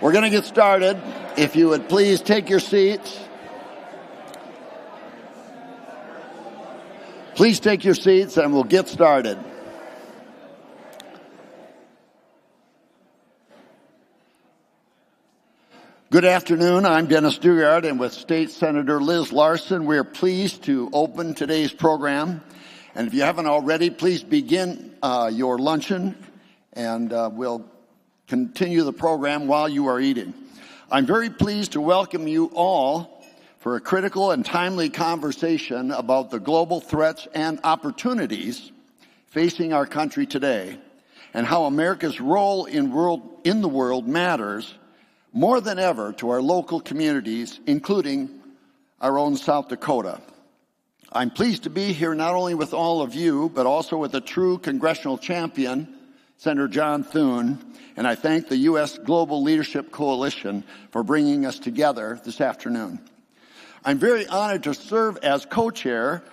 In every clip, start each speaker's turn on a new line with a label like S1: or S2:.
S1: We're going to get started. If you would please take your seats. Please take your seats and we'll get started. Good afternoon. I'm Dennis Dugard, and with State Senator Liz Larson, we're pleased to open today's program. And if you haven't already, please begin your luncheon, and we'll continue the program while you are eating. I'm very pleased to welcome you all for a critical and timely conversation about the global threats and opportunities facing our country today, and how America's role in the world matters more than ever to our local communities, including our own South Dakota. I'm pleased to be here not only with all of you, but also with a true congressional champion, Senator John Thune, and I thank the U.S. Global Leadership Coalition for bringing us together this afternoon. I'm very honored to serve as co-chair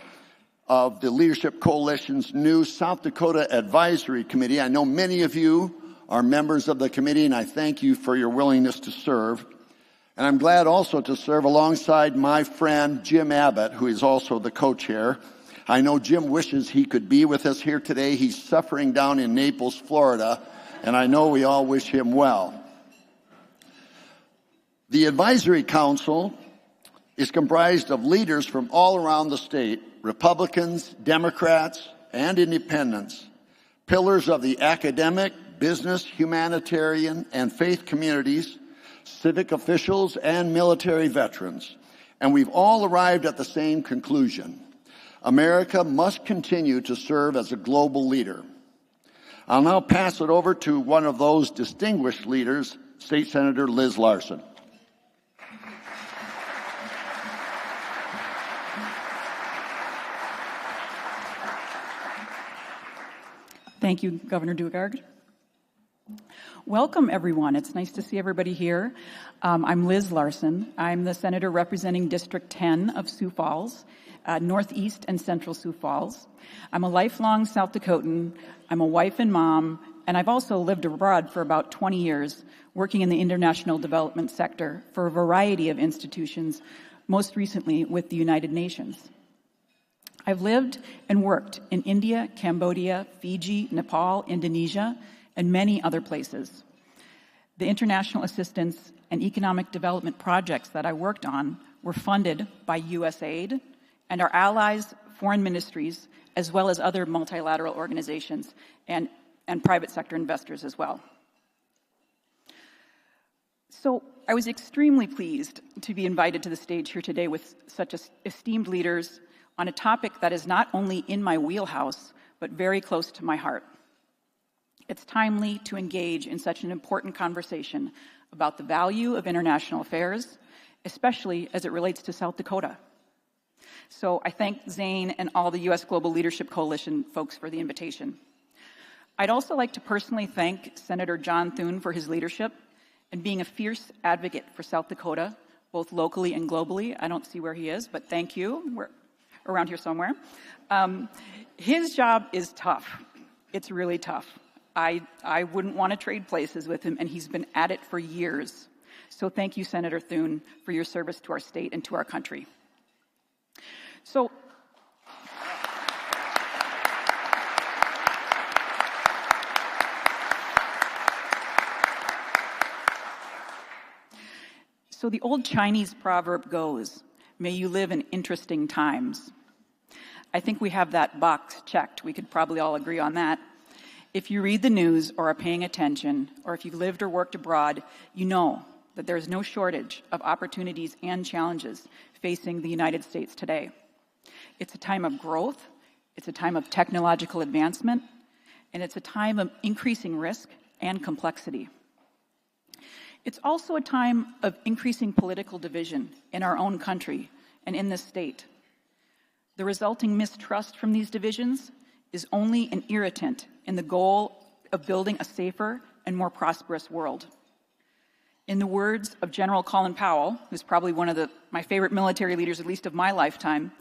S1: of the Leadership Coalition's new South Dakota Advisory Committee. I know many of you are members of the committee, and I thank you for your willingness to serve. And I'm glad also to serve alongside my friend Jim Abbott, who is also the co-chair. I know Jim wishes he could be with us here today. He's suffering down in Naples, Florida, and I know we all wish him well. The Advisory Council is comprised of leaders from all around the state, Republicans, Democrats, and independents, pillars of the academic, business, humanitarian, and faith communities, civic officials, and military veterans. And we've all arrived at the same conclusion. America must continue to serve as a global leader. I'll now pass it over to one of those distinguished leaders, State Senator Liz Larson.
S2: Thank you, Governor Dugard. Welcome, everyone. It's nice to see everybody here. I'm Liz Larson. I'm the senator representing District 10 of Sioux Falls, Northeast and Central Sioux Falls. I'm a lifelong South Dakotan. I'm a wife and mom, and I've also lived abroad for about 20 years, working in the international development sector for a variety of institutions, most recently with the United Nations. I've lived and worked in India, Cambodia, Fiji, Nepal, Indonesia, and many other places. The international assistance and economic development projects that I worked on were funded by USAID and our allies' foreign ministries, as well as other multilateral organizations and private sector investors as well. So I was extremely pleased to be invited to the stage here today with such esteemed leaders on a topic that is not only in my wheelhouse, but very close to my heart. It's timely to engage in such an important conversation about the value of international affairs, especially as it relates to South Dakota. So I thank Zane and all the U.S. Global Leadership Coalition folks for the invitation. I'd also like to personally thank Senator John Thune for his leadership and being a fierce advocate for South Dakota, both locally and globally. I don't see where he is, but thank you. We're around here somewhere. His job is tough. It's really tough. I wouldn't want to trade places with him, and he's been at it for years. So thank you, Senator Thune, for your service to our state and to our country. So the old Chinese proverb goes, "May you live in interesting times." I think we have that box checked. We could probably all agree on that. If you read the news or are paying attention, or if you've lived or worked abroad, you know that there is no shortage of opportunities and challenges facing the United States today. It's a time of growth, it's a time of technological advancement, and it's a time of increasing risk and complexity. It's also a time of increasing political division in our own country and in this state. The resulting mistrust from these divisions is only an irritant in the goal of building a safer and more prosperous world. In the words of General Colin Powell, who's probably one of my favorite military leaders, at least of my lifetime,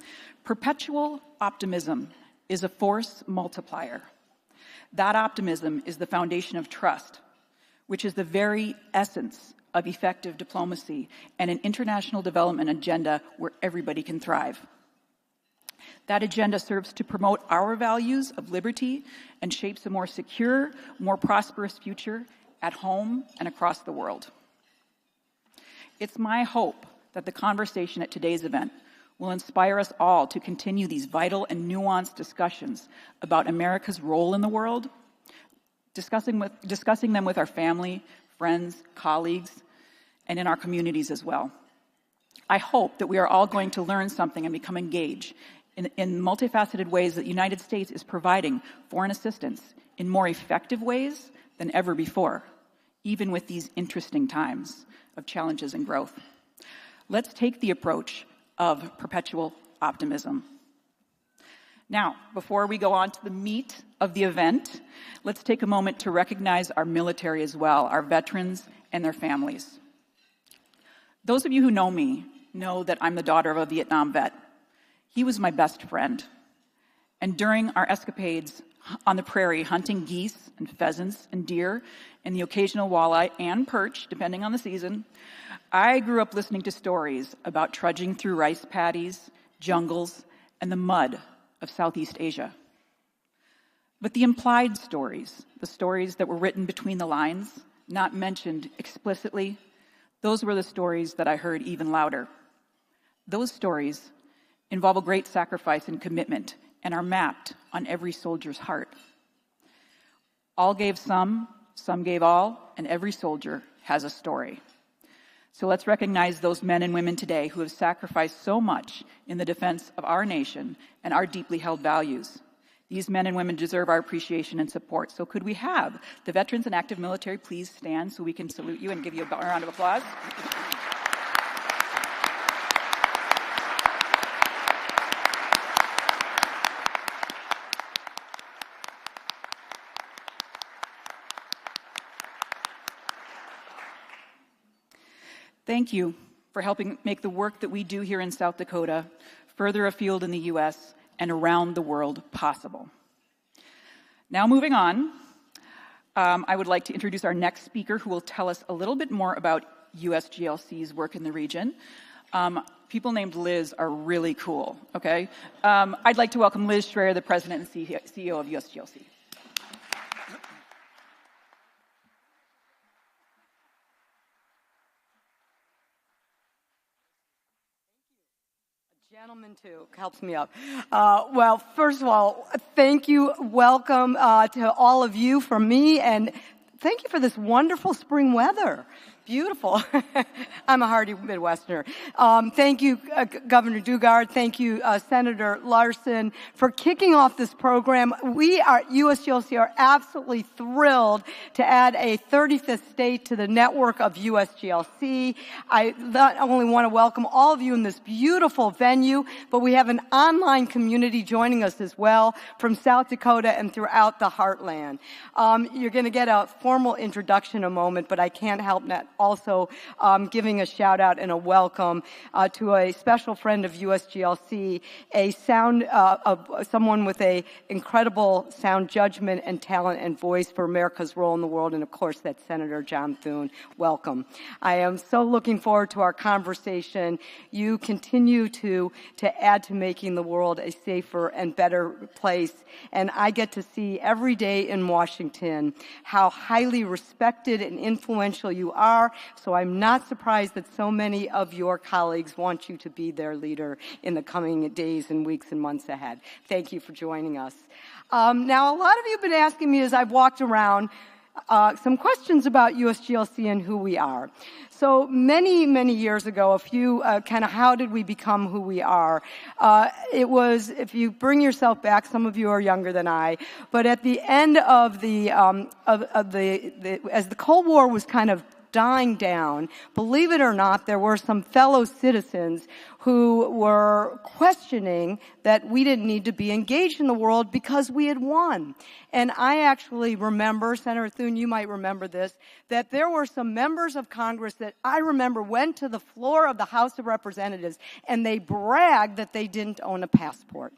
S2: perpetual optimism is a force multiplier. That optimism is the foundation of trust, which is the very essence of effective diplomacy and an international development agenda where everybody can thrive. That agenda serves to promote our values of liberty and shapes a more secure, more prosperous future at home and across the world. It's my hope that the conversation at today's event will inspire us all to continue these vital and nuanced discussions about America's role in the world, discussing them with our family, friends, colleagues, and in our communities as well. I hope that we are all going to learn something and become engaged in multifaceted ways that the United States is providing foreign assistance in more effective ways than ever before, even with these interesting times of challenges and growth. Let's take the approach of perpetual optimism. Now, before we go on to the meat of the event, let's take a moment to recognize our military as well, our veterans and their families. Those of you who know me know that I'm the daughter of a Vietnam vet. He was my best friend. And during our escapades on the prairie, hunting geese and pheasants and deer and the occasional walleye and perch, depending on the season, I grew up listening to stories about trudging through rice paddies, jungles, and the mud of Southeast Asia. But the implied stories, the stories that were written between the lines, not mentioned explicitly, those were the stories that I heard even louder. Those stories involve a great sacrifice and commitment and are mapped on every soldier's heart. All gave some gave all, and every soldier has a story. So let's recognize those men and women today who have sacrificed so much in the defense of our nation and our deeply held values. These men and women deserve our appreciation and support. So could we have the veterans and active military please stand so we can salute you and give you a round of applause? Thank you for helping make the work that we do here in South Dakota, further afield in the U.S., and around the world possible. Now moving on, I would like to introduce our next speaker who will tell us a little bit more about USGLC's work in the region. People named Liz are really cool, okay? I'd like to welcome Liz Schreier, the President and CEO of USGLC.
S3: Gentleman, too, helps me up. Well, first of all, thank you. Welcome to all of you from me, and thank you for this wonderful spring weather. Beautiful. I'm a hardy Midwesterner. Thank you, Governor Dugard. Thank you, Senator Larson, for kicking off this program. We are, USGLC, are absolutely thrilled to add a 35th state to the network of USGLC. I not only want to welcome all of you in this beautiful venue, but we have an online community joining us as well from South Dakota and throughout the heartland. You're going to get a formal introduction in a moment, but I can't help not also giving a shout out and a welcome to a special friend of USGLC, a someone with a incredible sound judgment and talent and voice for America's role in the world, and of course that's Senator John Thune. Welcome. I am so looking forward to our conversation. You continue to add to making the world a safer and better place, and I get to see every day in Washington how highly respected and influential you are. So I'm not surprised that so many of your colleagues want you to be their leader in the coming days and weeks and months ahead. Thank you for joining us. Now, a lot of you have been asking me as I've walked around some questions about USGLC and who we are. So many, many years ago, a few kind of how did we become who we are? It was, if you bring yourself back, some of you are younger than I, but at the end of as the Cold War was kind of dying down, believe it or not, there were some fellow citizens who were questioning that we didn't need to be engaged in the world because we had won. And I actually remember, Senator Thune, you might remember this, that there were some members of Congress that I remember went to the floor of the House of Representatives and they bragged that they didn't own a passport.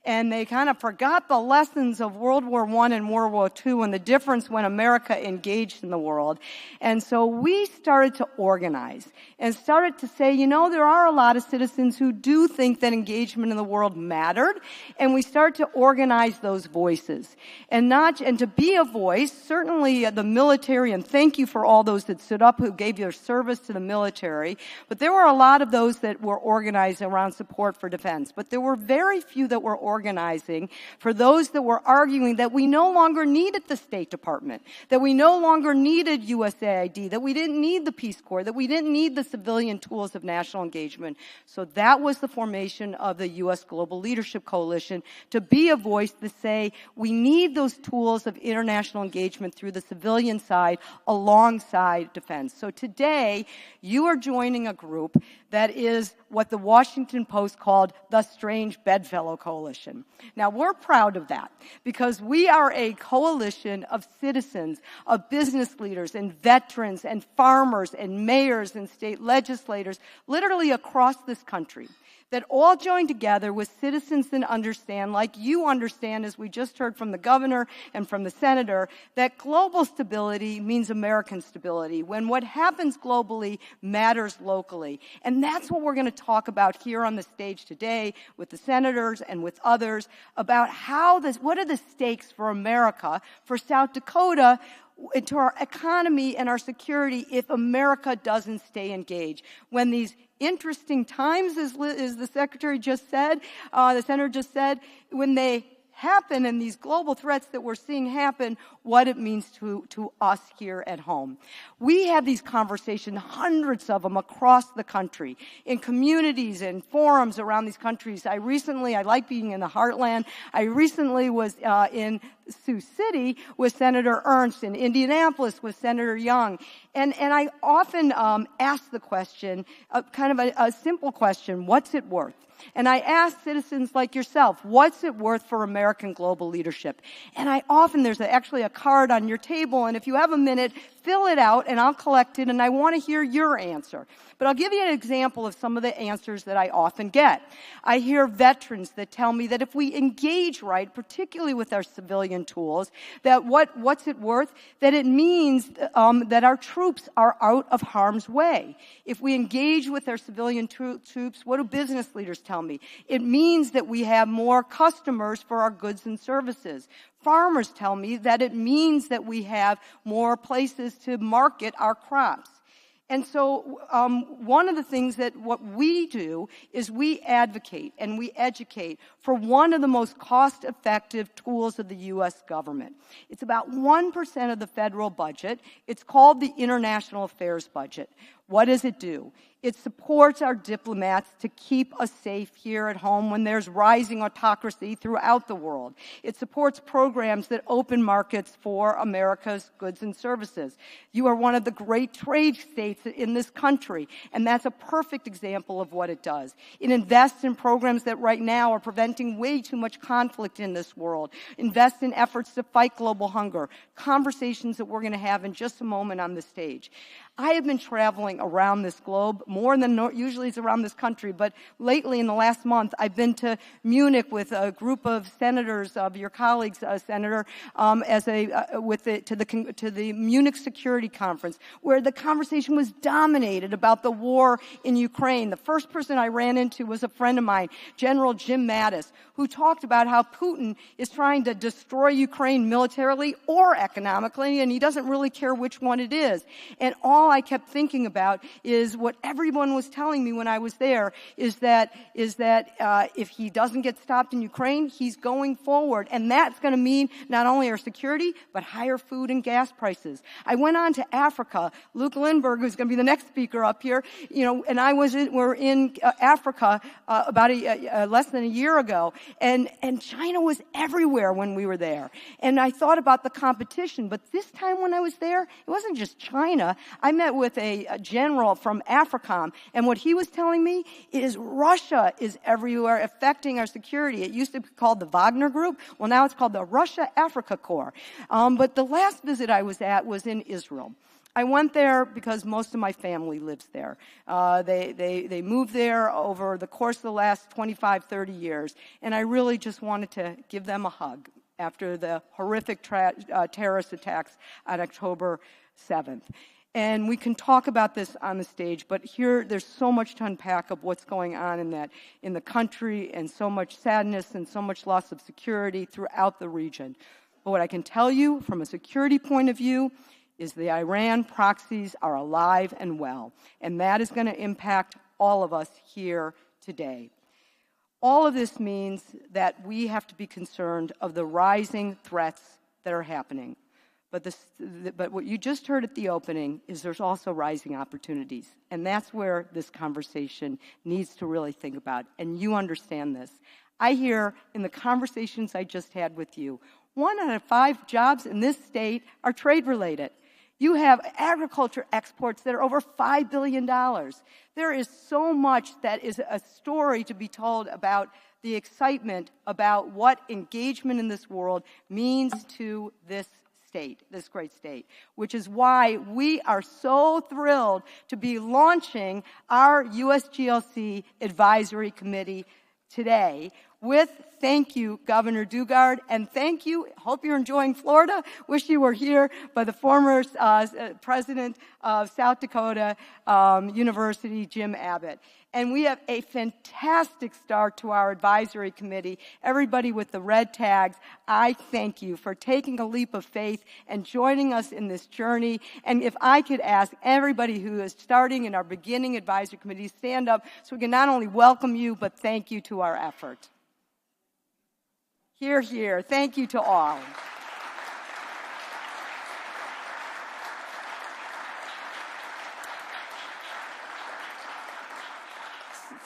S3: And they kind of forgot the lessons of World War I and World War II and the difference when America engaged in the world. And so we started to organize and started to say, there are a lot of citizens who do think that engagement in the world mattered. And we started to organize those voices. And to be a voice, certainly the military, and thank you for all those that stood up who gave their service to the military. But there were a lot of those that were organized around support for defense. But there were very few that were organizing for those that were arguing that we no longer needed the State Department, that we no longer needed USAID, that we didn't need the Peace Corps, that we didn't need the civilian tools of national engagement. So that was the formation of the U.S. Global Leadership Coalition, to be a voice to say we need those tools of international engagement through the civilian side alongside defense. So today, you are joining a group that is what the Washington Post called the Strange Bedfellow Coalition. Now, we're proud of that because we are a coalition of citizens, of business leaders and veterans and farmers and mayors and state legislators, literally across this country, that all join together with citizens that understand, like you understand, as we just heard from the governor and from the senator, that global stability means American stability, when what happens globally matters locally. And that's what we're going to talk about here on the stage today with the senators and with others about what are the stakes for America, for South Dakota, into our economy and our security if America doesn't stay engaged. When these interesting times, as the secretary just said, the senator just said, when they happen and these global threats that we're seeing happen, what it means to us here at home. We have these conversations, hundreds of them across the country, in communities and forums around these countries. I like being in the heartland. I recently was in Sioux City with Senator Ernst, in Indianapolis with Senator Young. And I often ask the question, kind of a simple question, what's it worth? And I ask citizens like yourself, what's it worth for American global leadership? And there's actually a card on your table, and if you have a minute, fill it out, and I'll collect it, and I want to hear your answer. But I'll give you an example of some of the answers that I often get. I hear veterans that tell me that if we engage right, particularly with our civilian tools, that what's it worth? That it means that our troops are out of harm's way. If we engage with our civilian troops, what do business leaders tell me? It means that we have more customers for our goods and services. Farmers tell me that it means that we have more places to market our crops. And so one of the things that what we do is we advocate and we educate for one of the most cost-effective tools of the U.S. government. It's about 1% of the federal budget. It's called the International Affairs Budget. What does it do? It supports our diplomats to keep us safe here at home when there's rising autocracy throughout the world. It supports programs that open markets for America's goods and services. You are one of the great trade states in this country, and that's a perfect example of what it does. It invests in programs that right now are preventing way too much conflict in this world. Invest in efforts to fight global hunger, conversations that we're going to have in just a moment on the stage. I have been traveling around this globe more than usually is around this country, but lately in the last month, I've been to Munich with a group of senators, of your colleagues, Senator, to the Munich Security Conference, where the conversation was dominated about the war in Ukraine. The first person I ran into was a friend of mine, General Jim Mattis, who talked about how Putin is trying to destroy Ukraine militarily or economically, and he doesn't really care which one it is. And all I kept thinking about is what everyone was telling me when I was there is that if he doesn't get stopped in Ukraine, he's going forward. And that's going to mean not only our security, but higher food and gas prices. I went on to Africa. Luke Lindbergh, who's going to be the next speaker up here, and we're in Africa about less than a year ago. And China was everywhere when we were there. And I thought about the competition. But this time when I was there, it wasn't just China. I met with a general from AFRICOM, and what he was telling me is Russia is everywhere affecting our security. It used to be called the Wagner Group. Well, now it's called the Russia-Africa Corps. But the last visit I was at was in Israel. I went there because most of my family lives there. They moved there over the course of the last 25, 30 years, and I really just wanted to give them a hug after the horrific terrorist attacks on October 7th. And we can talk about this on the stage, but here there's so much to unpack of what's going on in the country, and so much sadness and so much loss of security throughout the region. But what I can tell you from a security point of view is the Iran proxies are alive and well, and that is going to impact all of us here today. All of this means that we have to be concerned of the rising threats that are happening. But what you just heard at the opening is there's also rising opportunities, and that's where this conversation needs to really think about, and you understand this. I hear in the conversations I just had with you, 1 out of 5 jobs in this state are trade-related. You have agriculture exports that are over $5 billion. There is so much that is a story to be told about the excitement about what engagement in this world means to this state, this great state, which is why we are so thrilled to be launching our USGLC Advisory Committee today with thank you, Governor Dugard, and thank you, hope you're enjoying Florida, wish you were here, by the former president of South Dakota University, Jim Abbott. And we have a fantastic start to our advisory committee. Everybody with the red tags, I thank you for taking a leap of faith and joining us in this journey. And if I could ask everybody who is starting in our beginning advisory committee, stand up so we can not only welcome you, but thank you to our effort. Hear, hear. Thank you to all.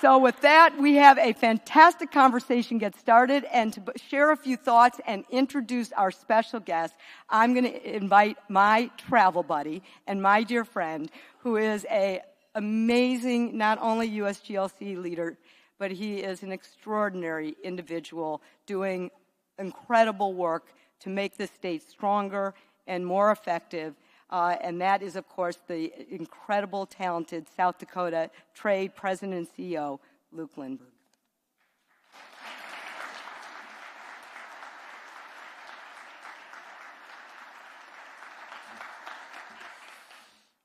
S3: So with that, we have a fantastic conversation get started, and to share a few thoughts and introduce our special guest, I'm going to invite my travel buddy and my dear friend, who is an amazing, not only USGLC leader, but he is an extraordinary individual doing incredible work to make the state stronger and more effective. And that is, of course, the incredible, talented South Dakota Trade President and CEO, Luke Lindberg.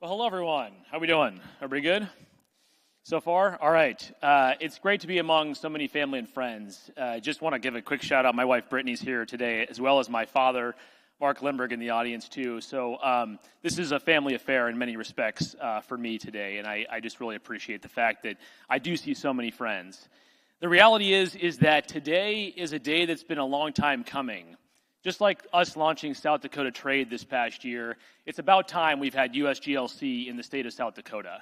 S4: Well, hello, everyone. How we doing? Everybody good so far? All right. It's great to be among so many family and friends. Just want to give a quick shout out. My wife, Brittany's here today, as well as my father, Mark Lindberg, in the audience, too. So this is a family affair in many respects for me today, and I just really appreciate the fact that I do see so many friends. The reality is that today is a day that's been a long time coming. Just like us launching South Dakota Trade this past year, it's about time we've had USGLC in the state of South Dakota.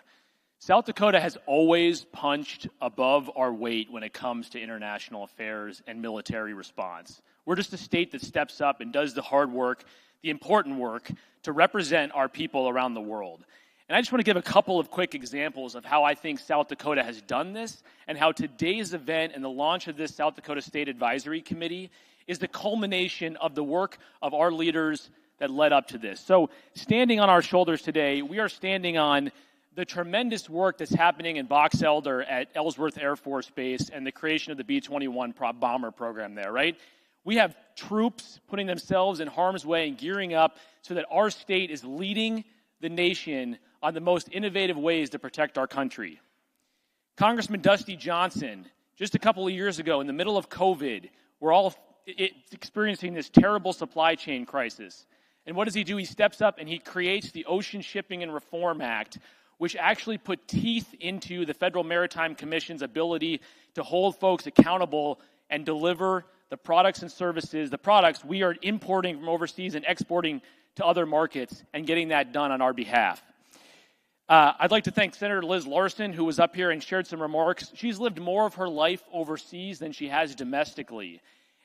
S4: South Dakota has always punched above our weight when it comes to international affairs and military response. We're just a state that steps up and does the hard work, the important work, to represent our people around the world. And I just want to give a couple of quick examples of how I think South Dakota has done this, and how today's event and the launch of this South Dakota State Advisory Committee is the culmination of the work of our leaders that led up to this. So standing on our shoulders today, we are standing on the tremendous work that's happening in Box Elder at Ellsworth Air Force Base and the creation of the B-21 bomber program there, right? We have troops putting themselves in harm's way and gearing up so that our state is leading the nation on the most innovative ways to protect our country. Congressman Dusty Johnson, just a couple of years ago, in the middle of COVID, we're all experiencing this terrible supply chain crisis. And what does he do? He steps up and he creates the Ocean Shipping and Reform Act, which actually put teeth into the Federal Maritime Commission's ability to hold folks accountable and deliver the products and services, the products we are importing from overseas and exporting to other markets, and getting that done on our behalf. I'd like to thank Senator Liz Larson, who was up here and shared some remarks. She's lived more of her life overseas than she has domestically,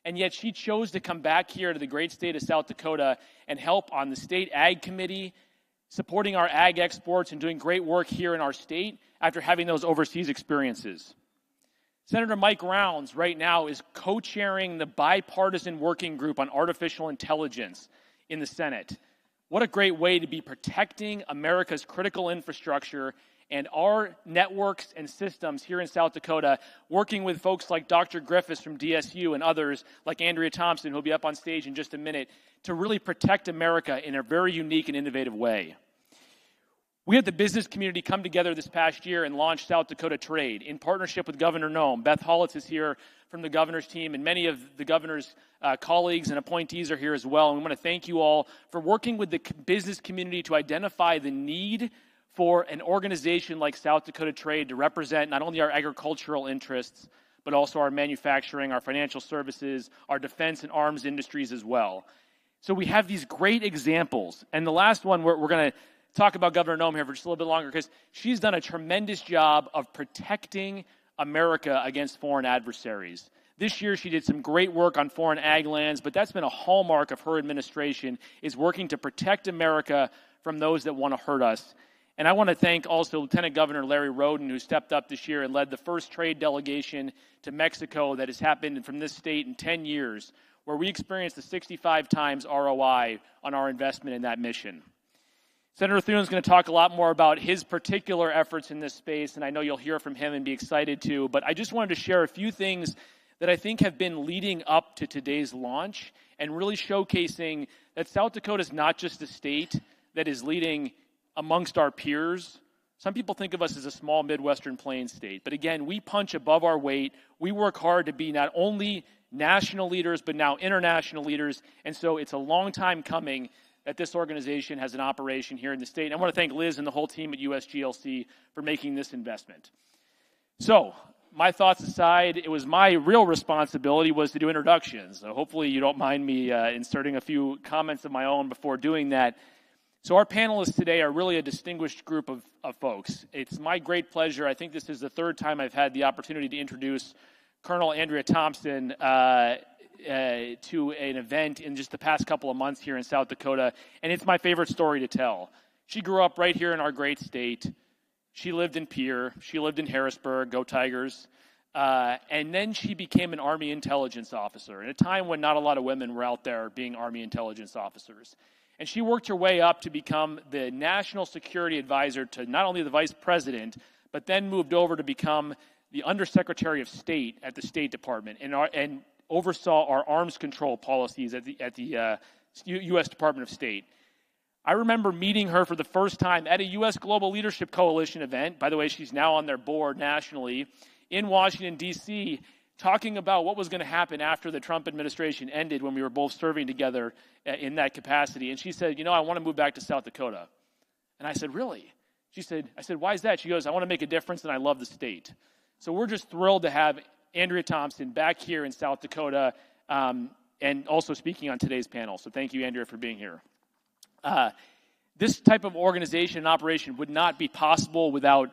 S4: and yet she chose to come back here to the great state of South Dakota and help on the State Ag Committee, supporting our ag exports and doing great work here in our state after having those overseas experiences. Senator Mike Rounds right now is co-chairing the bipartisan working group on artificial intelligence in the Senate. What a great way to be protecting America's critical infrastructure and our networks and systems here in South Dakota, working with folks like Dr. Griffiths from DSU and others like Andrea Thompson, who'll be up on stage in just a minute, to really protect America in a very unique and innovative way. We had the business community come together this past year and launch South Dakota Trade in partnership with Governor Noem. Beth Hollitz is here from the governor's team, and many of the governor's colleagues and appointees are here as well. And we want to thank you all for working with the business community to identify the need for an organization like South Dakota Trade to represent not only our agricultural interests, but also our manufacturing, our financial services, our defense and arms industries as well. So we have these great examples. And the last one, we're going to talk about Governor Noem here for just a little bit longer, because she's done a tremendous job of protecting America against foreign adversaries. This year, she did some great work on foreign ag lands, but that's been a hallmark of her administration, is working to protect America from those that want to hurt us. And I want to thank also Lieutenant Governor Larry Roden, who stepped up this year and led the first trade delegation to Mexico that has happened from this state in 10 years, where we experienced a 65 times ROI on our investment in that mission. Senator Thune is going to talk a lot more about his particular efforts in this space, and I know you'll hear from him and be excited to. But I just wanted to share a few things that I think have been leading up to today's launch and really showcasing that South Dakota is not just a state that is leading amongst our peers. Some people think of us as a small Midwestern Plains state. But again, we punch above our weight. We work hard to be not only national leaders, but now international leaders. And so it's a long time coming that this organization has an operation here in the state. And I want to thank Liz and the whole team at USGLC for making this investment. So, my thoughts aside, it was my real responsibility was to do introductions. So hopefully you don't mind me inserting a few comments of my own before doing that. So our panelists today are really a distinguished group of folks. It's my great pleasure. I think this is the third time I've had the opportunity to introduce Colonel Andrea Thompson to an event in just the past couple of months here in South Dakota, and it's my favorite story to tell. She grew up right here in our great state. She lived in Pierre. She lived in Harrisburg. Go Tigers. And then she became an Army intelligence officer at a time when not a lot of women were out there being Army intelligence officers. And she worked her way up to become the national security advisor to not only the vice president, but then moved over to become the undersecretary of state at the State Department and oversaw our arms control policies at the U.S. Department of State. I remember meeting her for the first time at a U.S. Global Leadership Coalition event. By the way, she's now on their board nationally in Washington, D.C., talking about what was going to happen after the Trump administration ended when we were both serving together in that capacity. And she said, I want to move back to South Dakota. And I said, really? I said, why is that? She goes, I want to make a difference and I love the state. So we're just thrilled to have Andrea Thompson back here in South Dakota and also speaking on today's panel. So thank you, Andrea, for being here. This type of organization and operation would not be possible without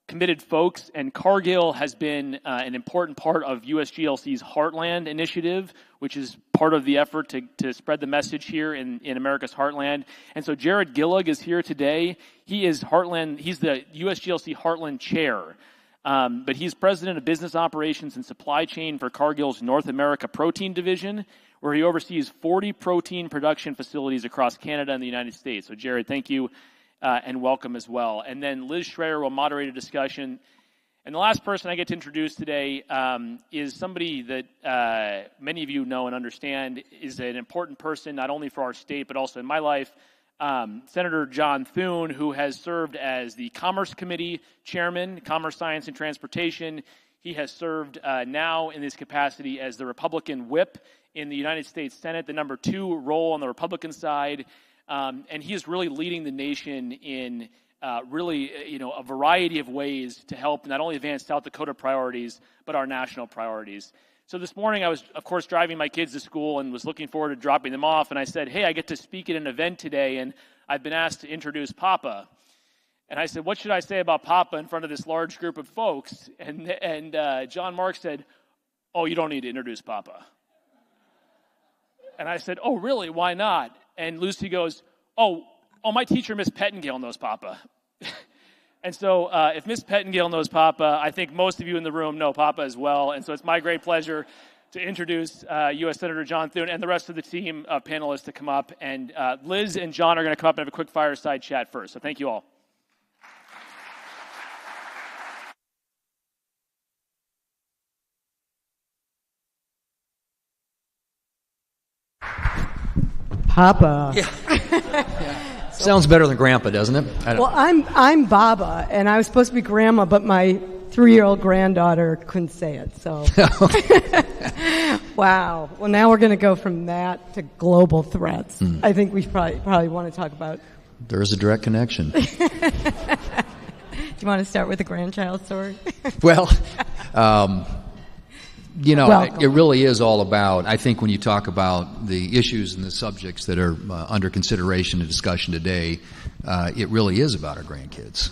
S4: committed folks, and Cargill has been an important part of USGLC's Heartland initiative, which is part of the effort to spread the message here in America's Heartland. And so Jared Gillig is here today. He's the USGLC Heartland chair, but he's president of business operations and supply chain for Cargill's North America Protein Division, where he oversees 40 protein production facilities across Canada and the United States. So Jared, thank you. And welcome as well. And then Liz Schreier will moderate a discussion. And the last person I get to introduce today is somebody that many of you know and understand is an important person, not only for our state, but also in my life. Senator John Thune, who has served as the Commerce Committee Chairman, Commerce, Science, and Transportation. He has served now in this capacity as the Republican whip in the United States Senate, the number 2 role on the Republican side. And he is really leading the nation in a variety of ways to help not only advance South Dakota priorities, but our national priorities. So this morning I was, of course, driving my kids to school and was looking forward to dropping them off. And I said, hey, I get to speak at an event today, and I've been asked to introduce Papa. And I said, what should I say about Papa in front of this large group of folks? And John Mark said, oh, you don't need to introduce Papa. And I said, oh, really? Why not? And Lucy goes, oh, my teacher, Miss Pettingale, knows Papa. And so if Miss Pettingale knows Papa, I think most of you in the room know Papa as well. And so it's my great pleasure to introduce U.S. Senator John Thune and the rest of the team of panelists to come up. And Liz and John are going to come up and have a quick fireside chat first. So thank you all.
S3: Papa.
S5: Yeah. Sounds better than Grandpa, doesn't it?
S3: Well, I'm Baba, and I was supposed to be Grandma, but my 3-year-old granddaughter couldn't say it. So, wow. Well, now we're going to go from that to global threats. I think we probably want to talk about.
S5: There's a direct connection.
S3: Do you want to start with the grandchild story?
S5: Well,
S3: Welcome.
S5: it really is all about, I think when you talk about the issues and the subjects that are under consideration and discussion today, it really is about our grandkids,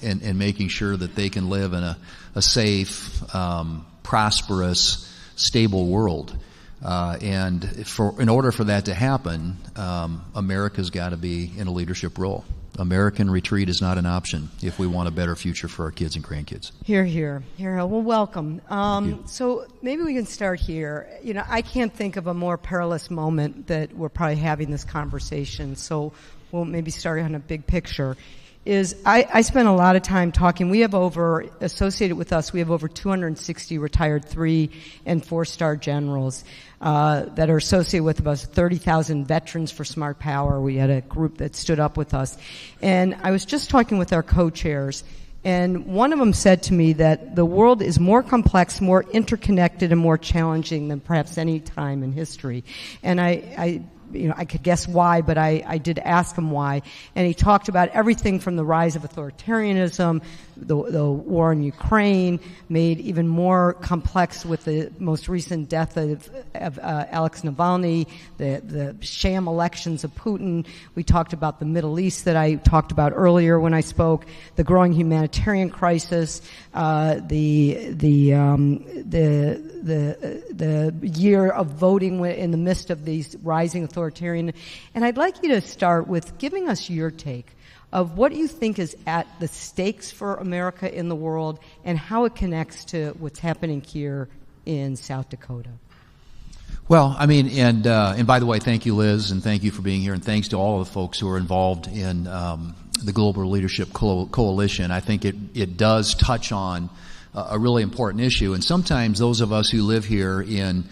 S5: and making sure that they can live in a safe, prosperous, stable world. And in order for that to happen, America's got to be in a leadership role. American retreat is not an option if we want a better future for our kids and grandkids.
S3: Here. Well, welcome. So maybe we can start here. I can't think of a more perilous moment that we're probably having this conversation. So we'll maybe start on a big picture. I spent a lot of time talking. Associated with us, we have over 260 retired 3- and 4-star generals that are associated with us, 30,000 veterans for Smart Power. We had a group that stood up with us. And I was just talking with our co-chairs, and one of them said to me that the world is more complex, more interconnected, and more challenging than perhaps any time in history. And I could guess why, but I did ask him why. And he talked about everything from the rise of authoritarianism, the war in Ukraine, made even more complex with the most recent death of Alex Navalny, the sham elections of Putin. We talked about the Middle East that I talked about earlier when I spoke, the growing humanitarian crisis, the year of voting in the midst of these rising authoritarian. And I'd like you to start with giving us your take of what you think is at the stakes for America in the world and how it connects to what's happening here in South Dakota.
S5: Well, and by the way, thank you, Liz, and thank you for being here, and thanks to all of the folks who are involved in the Global Leadership Coalition. I think it does touch on a really important issue, and sometimes those of us who live here in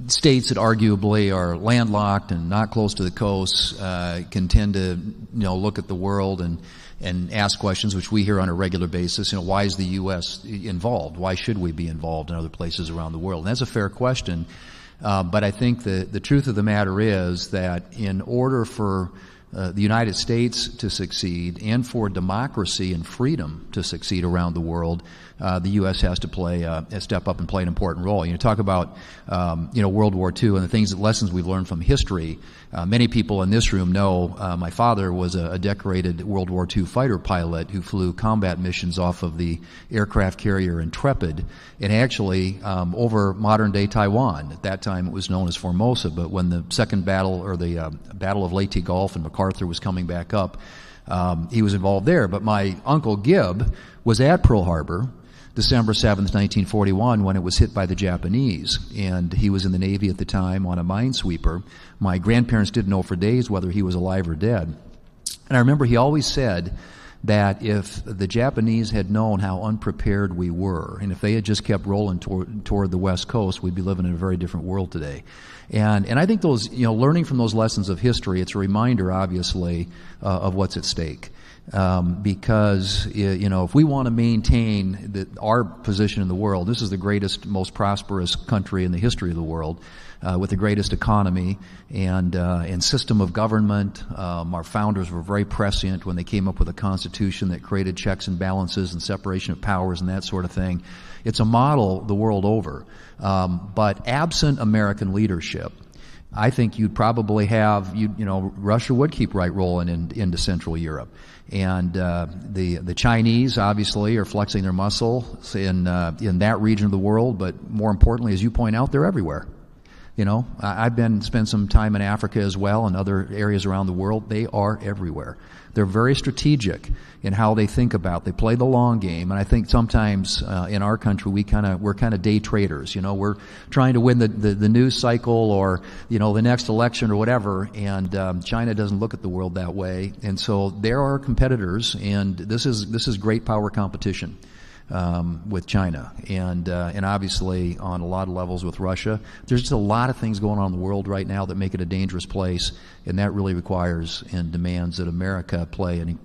S5: states that arguably are landlocked and not close to the coast can tend to look at the world and ask questions, which we hear on a regular basis. Why is the U.S. involved? Why should we be involved in other places around the world? And that's a fair question, but I think the truth of the matter is that in order for the United States to succeed and for democracy and freedom to succeed around the world, the U.S. has to step up and play an important role. Talk about World War II and the lessons we've learned from history. Many people in this room know my father was a decorated World War II fighter pilot who flew combat missions off of the aircraft carrier Intrepid, and actually over modern-day Taiwan. At that time, it was known as Formosa, but when the second battle, or the Battle of Leyte Gulf and MacArthur was coming back up, he was involved there. But my Uncle Gib was at Pearl Harbor December 7th, 1941, when it was hit by the Japanese, and he was in the Navy at the time on a minesweeper. My grandparents didn't know for days whether he was alive or dead. And I remember he always said that if the Japanese had known how unprepared we were, and if they had just kept rolling toward the West Coast, we'd be living in a very different world today. And I think those, learning from those lessons of history, it's a reminder, obviously, of what's at stake. Because, if we want to maintain our position in the world, this is the greatest, most prosperous country in the history of the world, with the greatest economy and system of government. Our founders were very prescient when they came up with a constitution that created checks and balances and separation of powers and that sort of thing. It's a model the world over. But absent American leadership, I think you'd probably have, Russia would keep right rolling into Central Europe. And the Chinese obviously are flexing their muscle in that region of the world, but more importantly, as you point out, they're everywhere. You know, I've spent some time in Africa as well and other areas around the world. They are everywhere. They're very strategic in how they think about. They play the long game, and I think sometimes in our country we're kind of day traders. You know, we're trying to win the news cycle or the next election or whatever. And China doesn't look at the world that way, and so there are competitors, and this is great power competition with China, and obviously on a lot of levels with Russia. There's just a lot of things going on in the world right now that make it a dangerous place, and that really requires and demands that America play an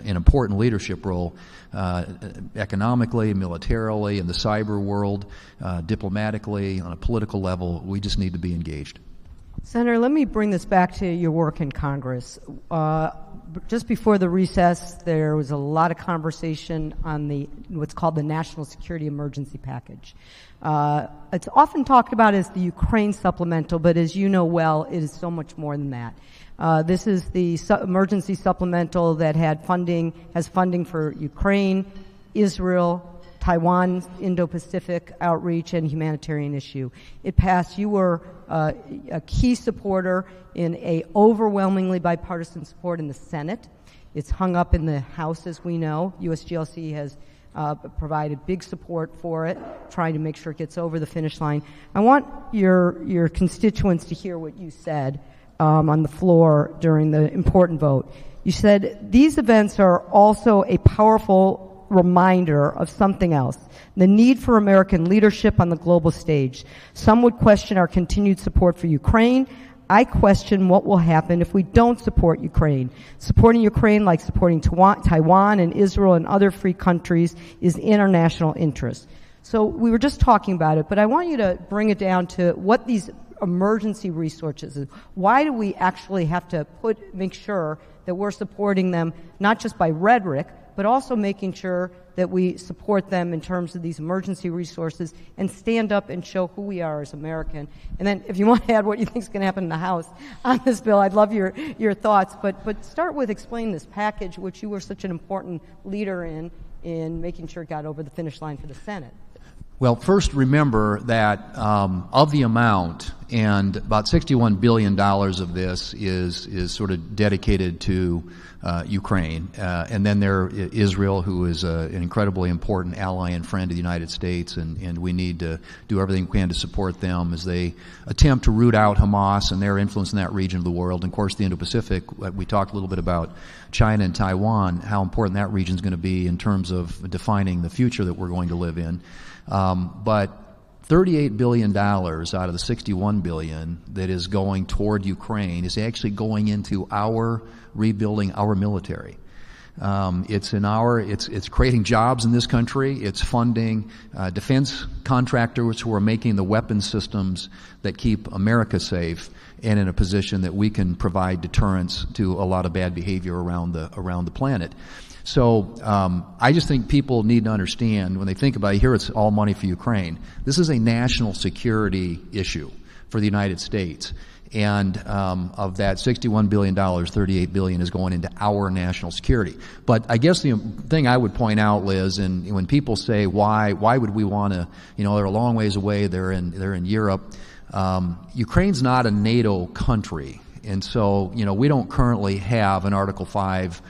S5: important leadership role economically, militarily, in the cyber world, diplomatically, on a political level. We just need to be engaged.
S3: Senator, let me bring this back to your work in Congress. Just before the recess, there was a lot of conversation on what's called the National Security Emergency Package. It's often talked about as the Ukraine supplemental, but as you know well, it is so much more than that. This is the emergency supplemental that has funding for Ukraine, Israel, Taiwan, Indo-Pacific outreach, and humanitarian issue. It passed. You were a key supporter in a overwhelmingly bipartisan support in the Senate. It's hung up in the House, as we know. USGLC has provided big support for it, trying to make sure it gets over the finish line. I want your constituents to hear what you said on the floor during the important vote. You said, these events are also a powerful reminder of something else, the need for American leadership on the global stage. Some would question our continued support for Ukraine. I question what will happen if we don't support Ukraine. Supporting Ukraine, like supporting Taiwan and Israel and other free countries, is in our national interest. So we were just talking about it, but I want you to bring it down to what these emergency resources is. Why do we actually have to make sure that we're supporting them, not just by rhetoric, but also making sure that we support them in terms of these emergency resources and stand up and show who we are as American. And then if you want to add what you think is going to happen in the House on this bill, I'd love your thoughts. But start with explaining this package, which you were such an important leader in making sure it got over the finish line for the Senate.
S5: Well, first remember that of the amount, and about $61 billion of this is sort of dedicated to Ukraine. And then there Israel, who is an incredibly important ally and friend of the United States, and we need to do everything we can to support them as they attempt to root out Hamas and their influence in that region of the world. And of course, the Indo-Pacific, we talked a little bit about China and Taiwan, how important that region is going to be in terms of defining the future that we're going to live in. But $38 billion out of the $61 billion that is going toward Ukraine is actually going into rebuilding our military. It's creating jobs in this country. It's funding defense contractors who are making the weapon systems that keep America safe and in a position that we can provide deterrence to a lot of bad behavior around the planet. So I just think people need to understand when they think about it, here it's all money for Ukraine. This is a national security issue for the United States. And of that $61 billion, $38 billion is going into our national security. But I guess the thing I would point out, Liz, and when people say why would we want to, they're a long ways away, they're in Europe. Ukraine's not a NATO country. And so, we don't currently have an Article 5,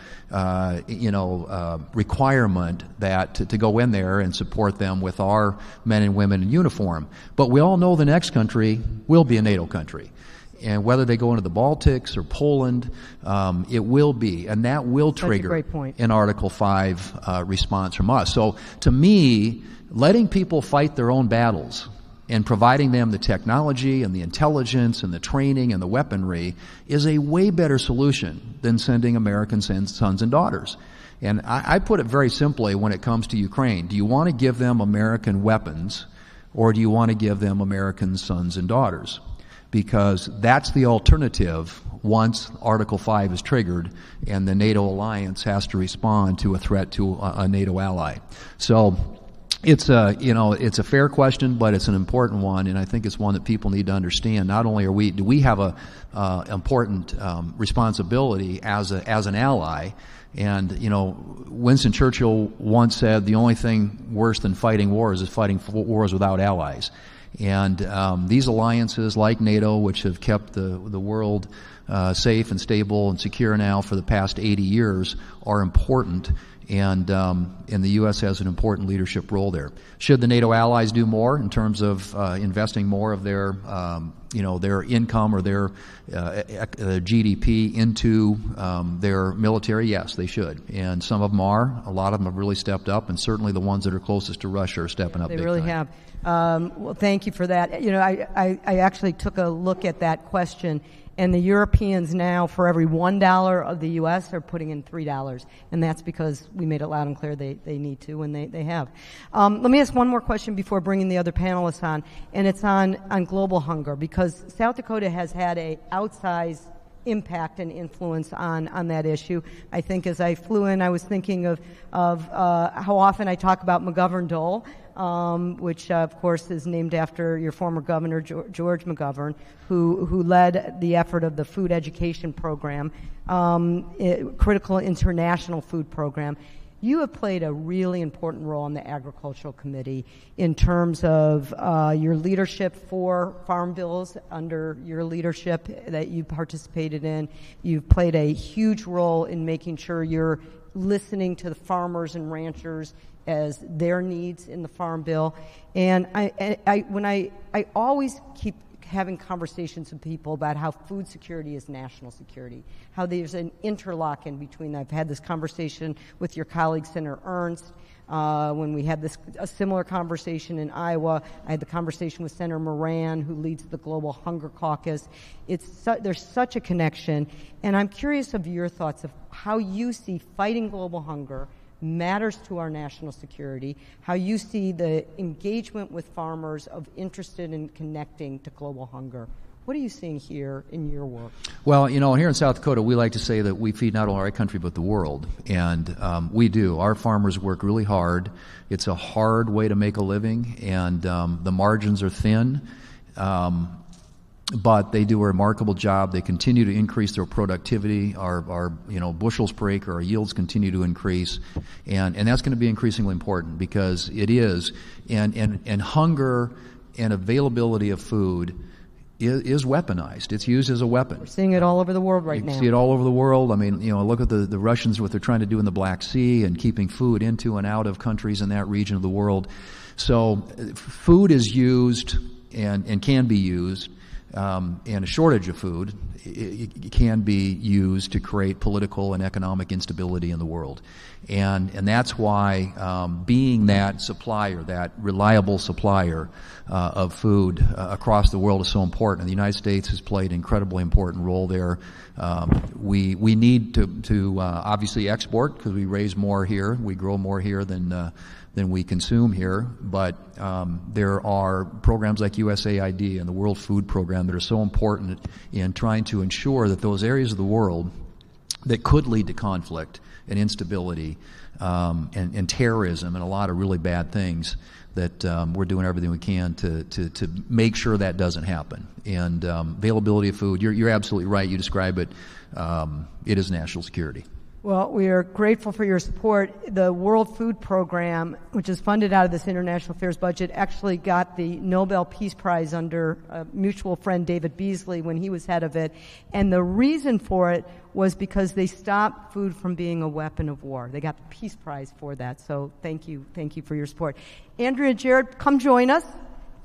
S5: requirement that to go in there and support them with our men and women in uniform. But we all know the next country will be a NATO country. And whether they go into the Baltics or Poland, it will be. And that will trigger an Article 5 response from us. So to me, letting people fight their own battles and providing them the technology and the intelligence and the training and the weaponry is a way better solution than sending American sons and daughters. And I put it very simply when it comes to Ukraine. Do you want to give them American weapons, or do you want to give them American sons and daughters? Because that's the alternative once Article 5 is triggered and the NATO alliance has to respond to a threat to a NATO ally. So it's a fair question, but it's an important one, and I think it's one that people need to understand. Not only do we have a important responsibility as an ally, and Winston Churchill once said the only thing worse than fighting wars is fighting wars without allies. And these alliances, like NATO, which have kept the world safe and stable and secure now for the past 80 years, are important. And the U.S. has an important leadership role there. Should the NATO allies do more in terms of investing more of their their income or their GDP into their military? Yes, they should. And some of them are. A lot of them have really stepped up, and certainly the ones that are closest to Russia are stepping up big time.
S3: They really have. Well, thank you for that. I actually took a look at that question, and the Europeans now, for every $1 of the U.S., are putting in $3. And that's because we made it loud and clear they need to, and they have. Let me ask one more question before bringing the other panelists on, and it's on global hunger, because South Dakota has had a outsized impact and influence on that issue. I think as I flew in, I was thinking of how often I talk about McGovern-Dole, which of course is named after your former governor, George McGovern, who led the effort of the food education program, critical international food program. You have played a really important role in the Agricultural Committee in terms of your leadership for farm bills under your leadership that you participated in. You've played a huge role in making sure you're listening to the farmers and ranchers as their needs in the farm bill. And I always keep having conversations with people about how food security is national security, how there's an interlock in between. I've had this conversation with your colleague, Senator Ernst, when we had a similar conversation in Iowa. I had the conversation with Senator Moran, who leads the Global Hunger Caucus. There's such a connection, and I'm curious of your thoughts of how you see fighting global hunger matters to our national security, how you see the engagement with farmers of interested in connecting to global hunger. What are you seeing here in your work?
S5: Well, here in South Dakota, we like to say that we feed not only our country but the world, and we do. Our farmers work really hard. It's a hard way to make a living, and the margins are thin. But they do a remarkable job. They continue to increase their productivity. Our bushels per acre, our yields continue to increase, and that's going to be increasingly important because it is, and hunger and availability of food is weaponized. It's used as a weapon.
S3: We're seeing it all over the world right now.
S5: You see it all over the world. I mean, look at the Russians, what they're trying to do in the Black Sea and keeping food into and out of countries in that region of the world. So food is used and can be used. And a shortage of food it can be used to create political and economic instability in the world. And that's why being that supplier, that reliable supplier of food across the world is so important. And the United States has played an incredibly important role there. We need to obviously export because we raise more here. We grow more here than we consume here, but there are programs like USAID and the World Food Program that are so important in trying to ensure that those areas of the world that could lead to conflict and instability and terrorism and a lot of really bad things, that we're doing everything we can to make sure that doesn't happen. And availability of food, you're absolutely right. You describe it. It is national security.
S3: Well, we are grateful for your support. The World Food Program, which is funded out of this international affairs budget, actually got the Nobel Peace Prize under a mutual friend, David Beasley, when he was head of it. And the reason for it was because they stopped food from being a weapon of war. They got the Peace Prize for that. So thank you for your support. Andrea, Jared, come join us.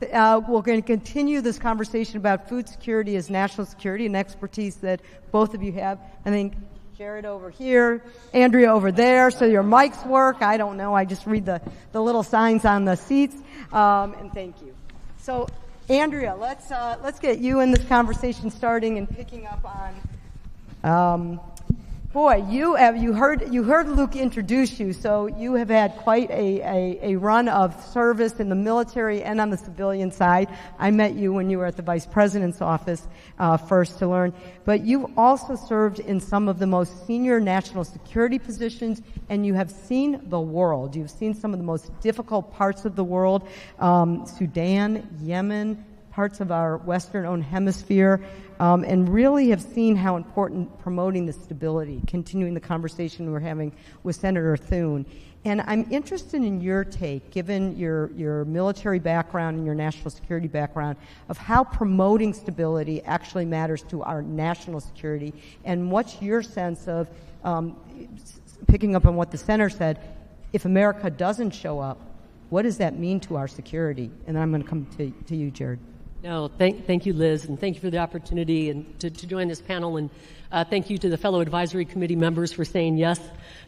S3: We're going to continue this conversation about food security as national security, and expertise that both of you have. I think Jared over here, Andrea over there, so your mics work. I don't know. I just read the little signs on the seats. And thank you. So, Andrea, let's get you in this conversation starting and picking up on. Boy, you heard Luke introduce you, so you have had quite a run of service in the military and on the civilian side. I met you when you were at the Vice President's office first to learn, but you've also served in some of the most senior national security positions, and you have seen the world. You've seen some of the most difficult parts of the world, Sudan, Yemen, parts of our Western-owned hemisphere, and really have seen how important promoting the stability, continuing the conversation we're having with Senator Thune. And I'm interested in your take, given your military background and your national security background, of how promoting stability actually matters to our national security. And what's your sense of, picking up on what the senator said, if America doesn't show up, what does that mean to our security? And then I'm going to come to you, Jared.
S6: No, thank you, Liz, and thank you for the opportunity and to join this panel. And thank you to the fellow advisory committee members for saying yes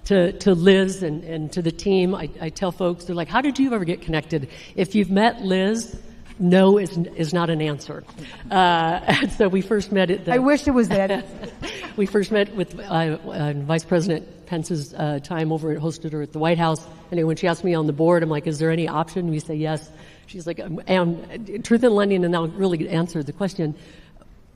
S6: to Liz and to the team. I tell folks, they're like, how did you ever get connected? If you've met Liz, no is not an answer. And so we first met at the...
S3: I wish it was that.
S6: We first met with Vice President Pence's time over at hosted her at the White House. And when she asked me on the board, I'm like, is there any option? And we say yes. She's like, and Truth in Lending, and I'll really answer the question.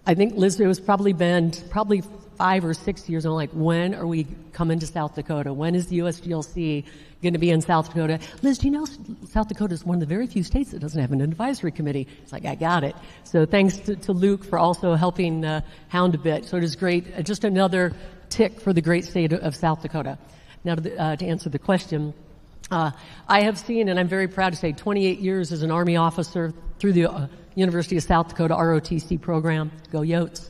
S6: I think, Liz, it was probably 5 or 6 years. I'm like, when are we coming to South Dakota? When is the USGLC going to be in South Dakota? Liz, do you know South Dakota is one of the very few states that doesn't have an advisory committee? It's like, I got it. So thanks to Luke for also helping hound a bit. So it is great. Just another tick for the great state of South Dakota. Now to answer the question, I have seen, and I'm very proud to say, 28 years as an Army officer through the University of South Dakota ROTC program, go Yotes,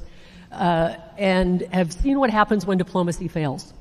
S6: and have seen what happens when diplomacy fails.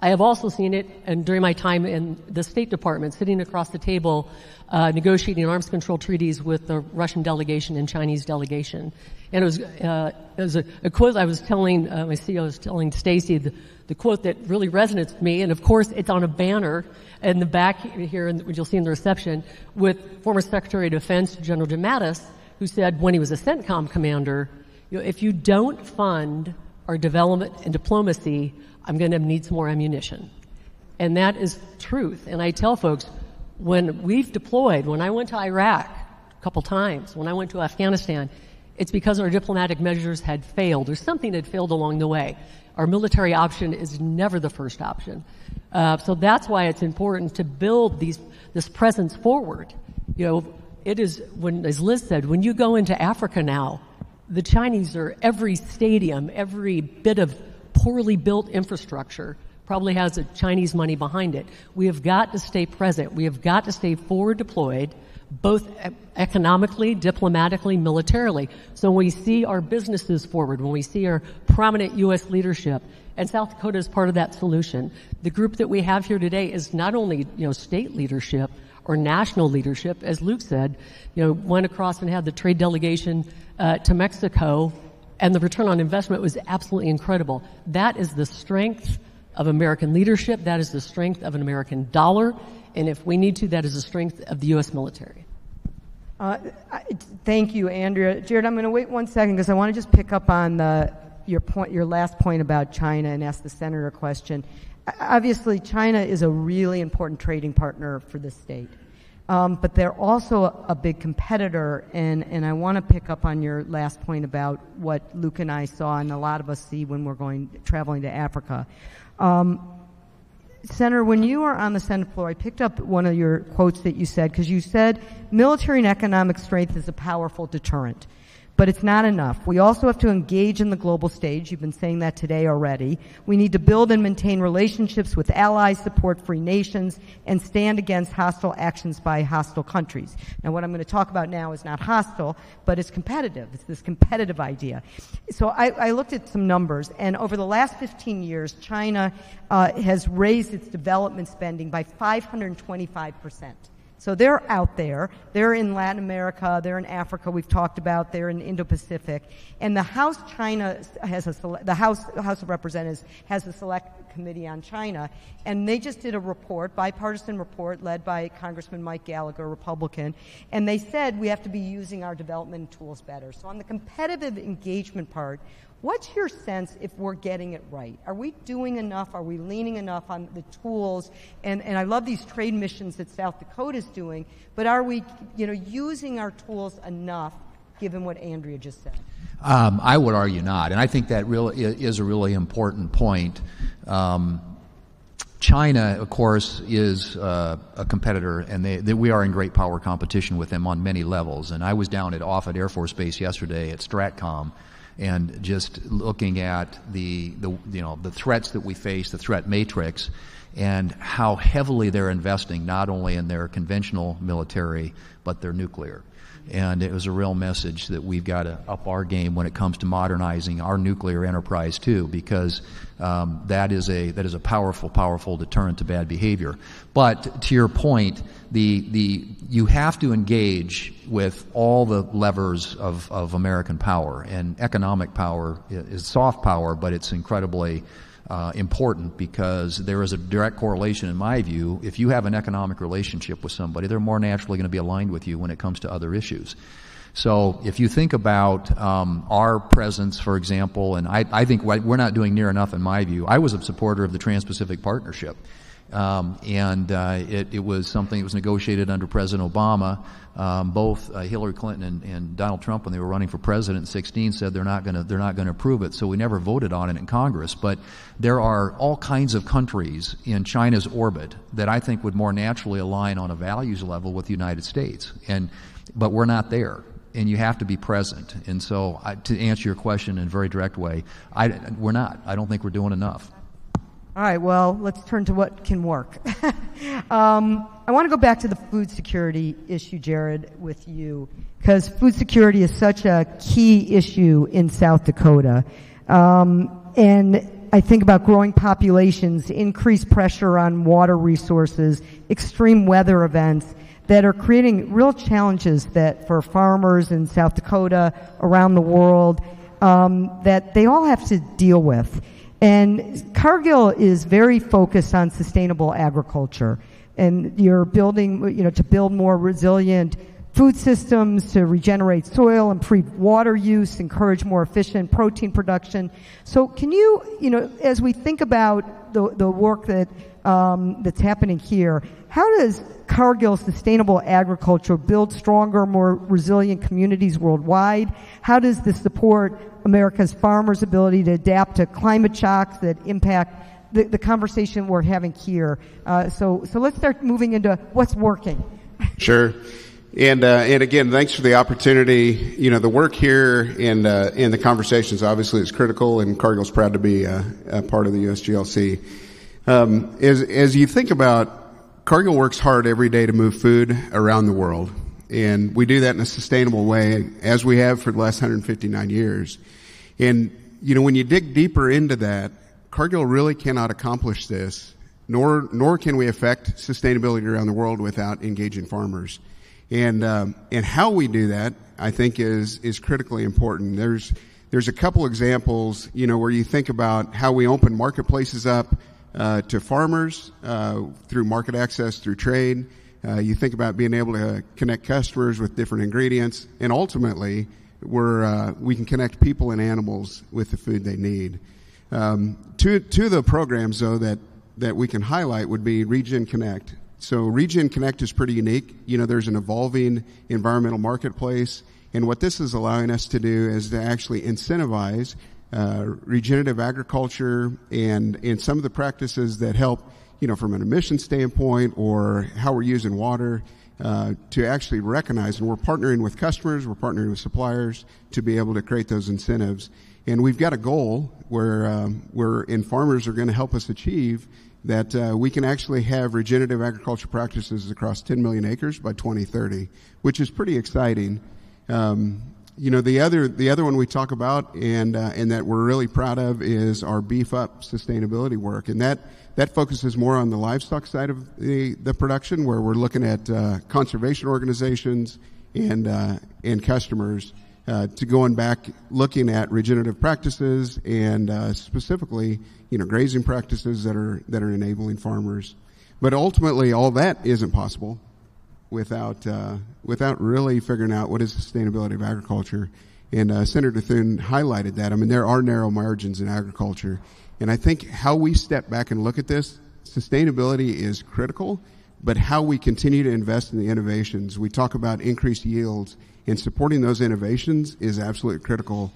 S6: I have also seen it, and during my time in the State Department, sitting across the table, negotiating arms control treaties with the Russian delegation and Chinese delegation. And it was a quote I was telling, my CEO was telling Stacy, the quote that really resonates with me, and of course it's on a banner in the back here, which you'll see in the reception, with former Secretary of Defense General Jim Mattis, who said when he was a CENTCOM commander, if you don't fund our development and diplomacy, I'm going to need some more ammunition. And that is truth. And I tell folks, when we've deployed, when I went to Iraq a couple times, when I went to Afghanistan, it's because our diplomatic measures had failed, or something had failed along the way. Our military option is never the first option. So that's why it's important to build this presence forward. It is, as Liz said, when you go into Africa now, the Chinese are every stadium, every bit of poorly built infrastructure probably has a Chinese money behind it. We have got to stay present. We have got to stay forward deployed, both economically, diplomatically, militarily. So when we see our businesses forward, when we see our prominent U.S. leadership, and South Dakota is part of that solution. The group that we have here today is not only, state leadership or national leadership, as Luke said, went across and had the trade delegation to Mexico, and the return on investment was absolutely incredible. That is the strength of American leadership. That is the strength of an American dollar. And if we need to, that is the strength of the U.S. military.
S3: Thank you, Andrea. Jared, I'm going to wait 1 second because I want to just pick up on your last point about China and ask the senator a question. Obviously, China is a really important trading partner for the state. But they're also a big competitor, and I want to pick up on your last point about what Luke and I saw, and a lot of us see when we're traveling to Africa. Senator, when you were on the Senate floor, I picked up one of your quotes that you said, because you said military and economic strength is a powerful deterrent. But it's not enough. We also have to engage in the global stage. You've been saying that today already. We need to build and maintain relationships with allies, support free nations, and stand against hostile actions by hostile countries. Now, what I'm going to talk about now is not hostile, but it's competitive. It's this competitive idea. So I looked at some numbers, and over the last 15 years, China has raised its development spending by 525%. So they're out there. They're in Latin America. They're in Africa. We've talked about. They're in Indo-Pacific. And the House the House of Representatives has a select committee on China, and they just did a report, bipartisan report, led by Congressman Mike Gallagher, Republican, and they said we have to be using our development tools better. So on the competitive engagement part, what's your sense if we're getting it right? Are we doing enough? Are we leaning enough on the tools? And I love these trade missions that South Dakota is doing, but are we, using our tools enough, given what Andrea just said?
S5: I would argue not, and I think that really is a really important point. China, of course, is a competitor, and we are in great power competition with them on many levels. And I was down at Offutt Air Force Base yesterday at STRATCOM, and just looking at the threats that we face, the threat matrix, and how heavily they're investing not only in their conventional military but their nuclear. And it was a real message that we've got to up our game when it comes to modernizing our nuclear enterprise too, because that is a powerful deterrent to bad behavior. But to your point, you have to engage with all the levers of American power, and economic power is soft power, but it's incredibly important, because there is a direct correlation, in my view. If you have an economic relationship with somebody, they're more naturally going to be aligned with you when it comes to other issues. So if you think about our presence, for example, and I think we're not doing near enough in my view. I was a supporter of the Trans-Pacific Partnership. It was something that was negotiated under President Obama. Both Hillary Clinton and Donald Trump, when they were running for president in 2016, said they're not going to approve it. So we never voted on it in Congress. But there are all kinds of countries in China's orbit that I think would more naturally align on a values level with the United States. But we're not there. And you have to be present. And so, to answer your question in a very direct way, we're not. I don't think we're doing enough.
S3: All right, well, let's turn to what can work. I want to go back to the food security issue, Jared, with you, because food security is such a key issue in South Dakota. And I think about growing populations, increased pressure on water resources, extreme weather events that are creating real challenges that for farmers in South Dakota, around the world, that they all have to deal with. And Cargill is very focused on sustainable agriculture, and you're building, to build more resilient food systems, to regenerate soil, improve water use, encourage more efficient protein production. So can you, as we think about the work that that's happening here, how does Cargill sustainable agriculture build stronger, more resilient communities worldwide? How does this support America's farmers' ability to adapt to climate shocks that impact the conversation we're having here? So let's start moving into what's working.
S7: Sure. And again, thanks for the opportunity. The work here and the conversations obviously is critical, and Cargill's proud to be a part of the USGLC. As you think about, Cargill works hard every day to move food around the world, and we do that in a sustainable way, as we have for the last 159 years. And when you dig deeper into that, Cargill really cannot accomplish this, nor can we affect sustainability around the world without engaging farmers. And how we do that, I think, is critically important. There's a couple examples, where you think about how we open marketplaces up to farmers through market access, through trade. You think about being able to connect customers with different ingredients, and ultimately, we can connect people and animals with the food they need. Two of the programs, though, that we can highlight would be Regen Connect. So Regen Connect is pretty unique. There's an evolving environmental marketplace, and what this is allowing us to do is to actually incentivize regenerative agriculture and some of the practices that help, from an emission standpoint or how we're using water, to actually recognize. And we're partnering with customers, we're partnering with suppliers to be able to create those incentives. And we've got a goal and farmers are going to help us achieve that we can actually have regenerative agriculture practices across 10 million acres by 2030, which is pretty exciting. The other one we talk about and that we're really proud of is our Beef Up sustainability work, and that focuses more on the livestock side of the production, where we're looking at conservation organizations and customers to going back, looking at regenerative practices and specifically, grazing practices that are enabling farmers. But ultimately, all that isn't possible without really figuring out what is sustainability of agriculture. And Senator Thune highlighted that. I mean, there are narrow margins in agriculture. And I think how we step back and look at this, sustainability is critical, but how we continue to invest in the innovations. We talk about increased yields, and supporting those innovations is absolutely critical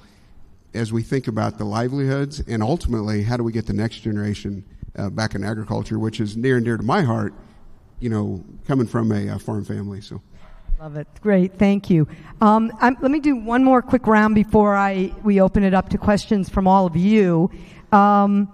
S7: as we think about the livelihoods, and ultimately, how do we get the next generation back in agriculture, which is near and dear to my heart, coming from a farm family. So,
S3: Love it. Great. Thank you. Let me do one more quick round before we open it up to questions from all of you. And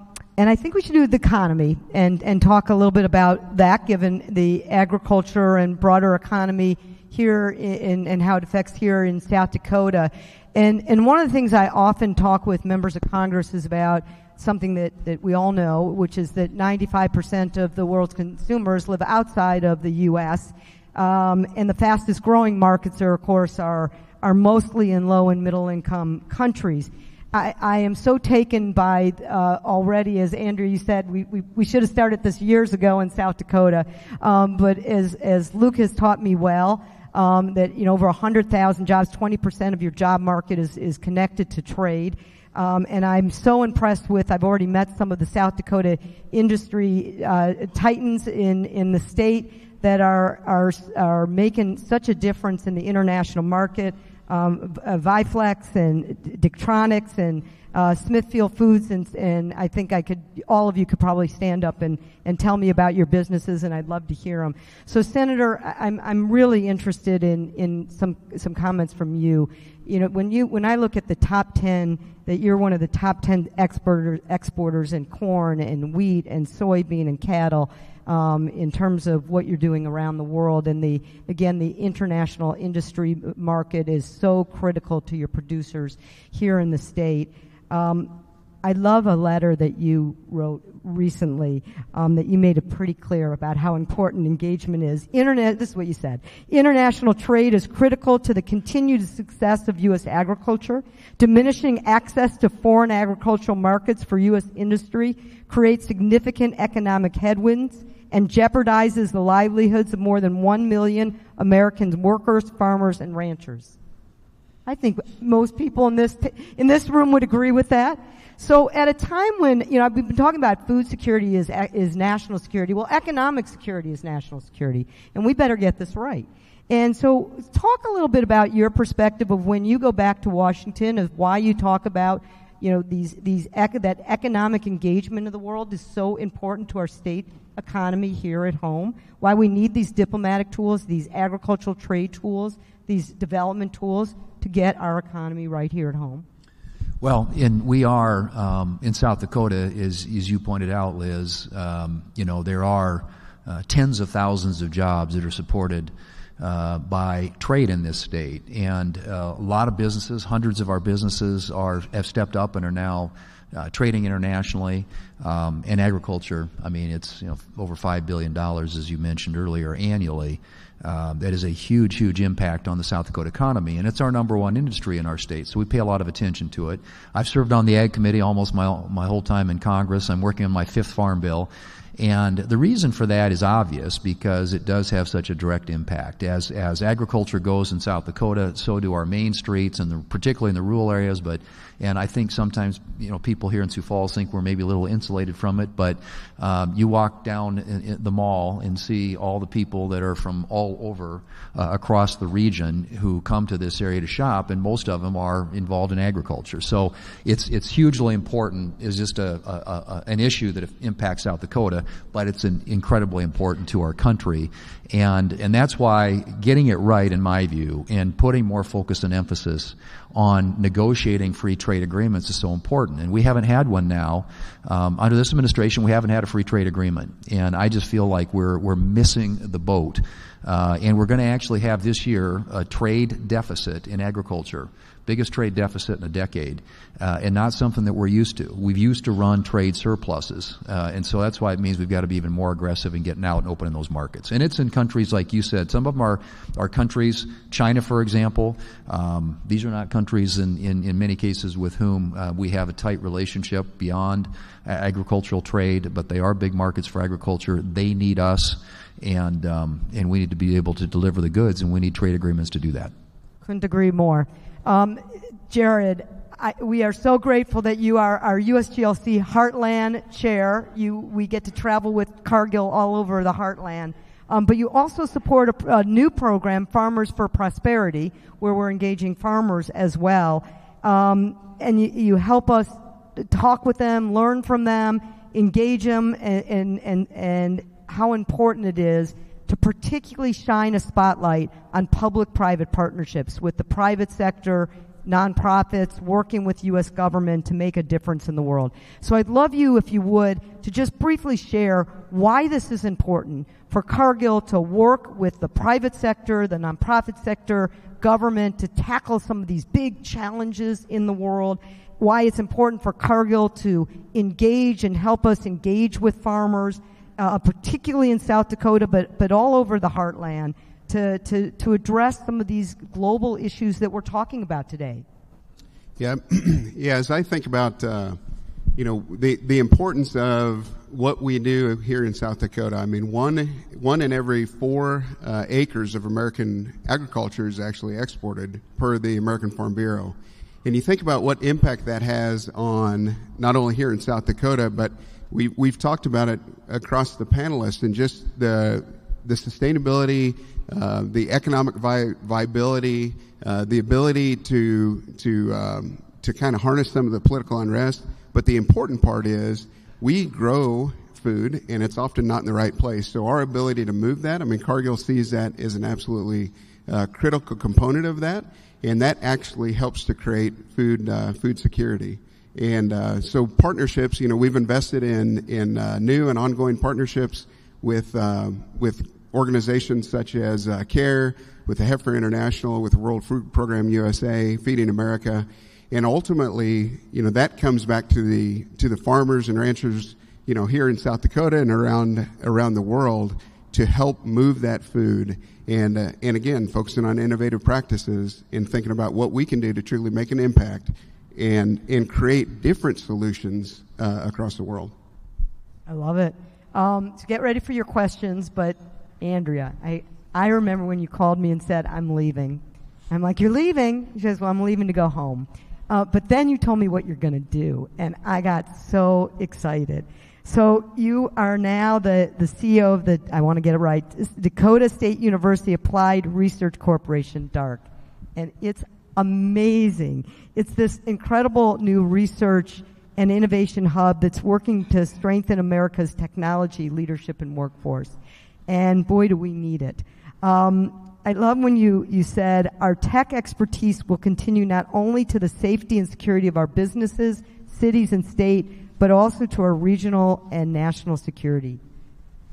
S3: I think we should do the economy and talk a little bit about that, given the agriculture and broader economy here and how it affects here in South Dakota. And one of the things I often talk with members of Congress is about something that we all know, which is that 95% of the world's consumers live outside of the U.S., and the fastest growing markets are, of course, are mostly in low and middle income countries. I am so taken by already, as Andrew, you said, we should have started this years ago in South Dakota, but as Luke has taught me well, that over 100,000 jobs, 20% of your job market is connected to trade. And I'm so impressed I've already met some of the South Dakota industry titans in the state that are making such a difference in the international market. Viflex and Dictronics and Smithfield Foods, and I think all of you could probably stand up and tell me about your businesses, and I'd love to hear them. So, Senator, I'm really interested in some comments from you. When I look at the top 10, that you're one of the top 10 exporters in corn and wheat and soybean and cattle, in terms of what you're doing around the world, and the international industry market is so critical to your producers here in the state. I love a letter that you wrote recently, that you made it pretty clear about how important engagement is. This is what you said. International trade is critical to the continued success of U.S. agriculture. Diminishing access to foreign agricultural markets for U.S. industry creates significant economic headwinds and jeopardizes the livelihoods of more than 1 million American workers, farmers, and ranchers. I think most people in this room would agree with that. So at a time when, we've been talking about food security is national security. Well, economic security is national security, and we better get this right. And so talk a little bit about your perspective of when you go back to Washington, of why you talk about, that economic engagement of the world is so important to our state economy here at home, why we need these diplomatic tools, these agricultural trade tools, these development tools to get our economy right here at home.
S5: Well, we are in South Dakota, as you pointed out, Liz. There are tens of thousands of jobs that are supported by trade in this state, and a lot of businesses, hundreds of our businesses, have stepped up and are now trading internationally. And agriculture, it's over $5 billion, as you mentioned earlier, annually. That is a huge, huge impact on the South Dakota economy, and it's our number one industry in our state, so we pay a lot of attention to it. I've served on the Ag Committee almost my whole time in Congress. I'm working on my 5th Farm Bill, and the reason for that is obvious, because it does have such a direct impact. As agriculture goes in South Dakota, so do our main streets, and particularly in the rural areas. And I think sometimes people here in Sioux Falls think we're maybe a little insulated from it, but you walk down in the mall and see all the people that are from all over across the region who come to this area to shop, and most of them are involved in agriculture. So it's hugely important. It's just an issue that impacts South Dakota, but it's incredibly important to our country. And that's why getting it right, in my view, and putting more focus and emphasis on negotiating free trade agreements is so important. And we haven't had one now. Under this administration, we haven't had a free trade agreement. And I just feel like we're missing the boat. And we're going to actually have this year a trade deficit in agriculture, biggest trade deficit in a decade, and not something that we're used to. We've used to run trade surpluses, and so that's why it means we've got to be even more aggressive in getting out and opening those markets. And it's in countries like you said. Some of them are countries, China, for example. These are not countries in many cases with whom we have a tight relationship beyond agricultural trade, but they are big markets for agriculture. They need us. And we need to be able to deliver the goods, and we need trade agreements to do that.
S3: Couldn't agree more. Jared, we are so grateful that you are our USGLC Heartland Chair. We get to travel with Cargill all over the Heartland. But you also support a new program, Farmers for Prosperity, where we're engaging farmers as well. And you help us talk with them, learn from them, engage them, and how important it is to particularly shine a spotlight on public-private partnerships with the private sector, nonprofits, working with U.S. government to make a difference in the world. So I'd love you, if you would, to just briefly share why this is important for Cargill to work with the private sector, the nonprofit sector, government to tackle some of these big challenges in the world, why it's important for Cargill to engage and help us engage with farmers, particularly in South Dakota, but all over the heartland, to address some of these global issues that we're talking about today.
S7: Yeah, yeah. As I think about, the importance of what we do here in South Dakota. I mean, one in every 4 acres of American agriculture is actually exported per the American Farm Bureau. And you think about what impact that has on not only here in South Dakota, but we've talked about it across the panelists, and just the sustainability, the economic viability, the ability to kind of harness some of the political unrest. But the important part is we grow food, and it's often not in the right place. So our ability to move that, I mean, Cargill sees that as an absolutely critical component of that, and that actually helps to create food security. And so partnerships, we've invested in new and ongoing partnerships with organizations such as CARE, with the Heifer International, with the World Food Program USA, Feeding America, and ultimately, that comes back to the farmers and ranchers, here in South Dakota and around the world, to help move that food, and again, focusing on innovative practices and thinking about what we can do to truly make an impact and create different solutions across the world.
S3: I love it. So get ready for your questions, but Andrea, I remember when you called me and said, I'm leaving. I'm like, you're leaving? She says, well, I'm leaving to go home. But then you told me what you're going to do, and I got so excited. So you are now the CEO of I want to get it right, Dakota State University Applied Research Corporation, DARC. And it's amazing. It's this incredible new research and innovation hub that's working to strengthen America's technology leadership and workforce. And boy, do we need it. I love when you said our tech expertise will continue not only to the safety and security of our businesses, cities, and state, but also to our regional and national security.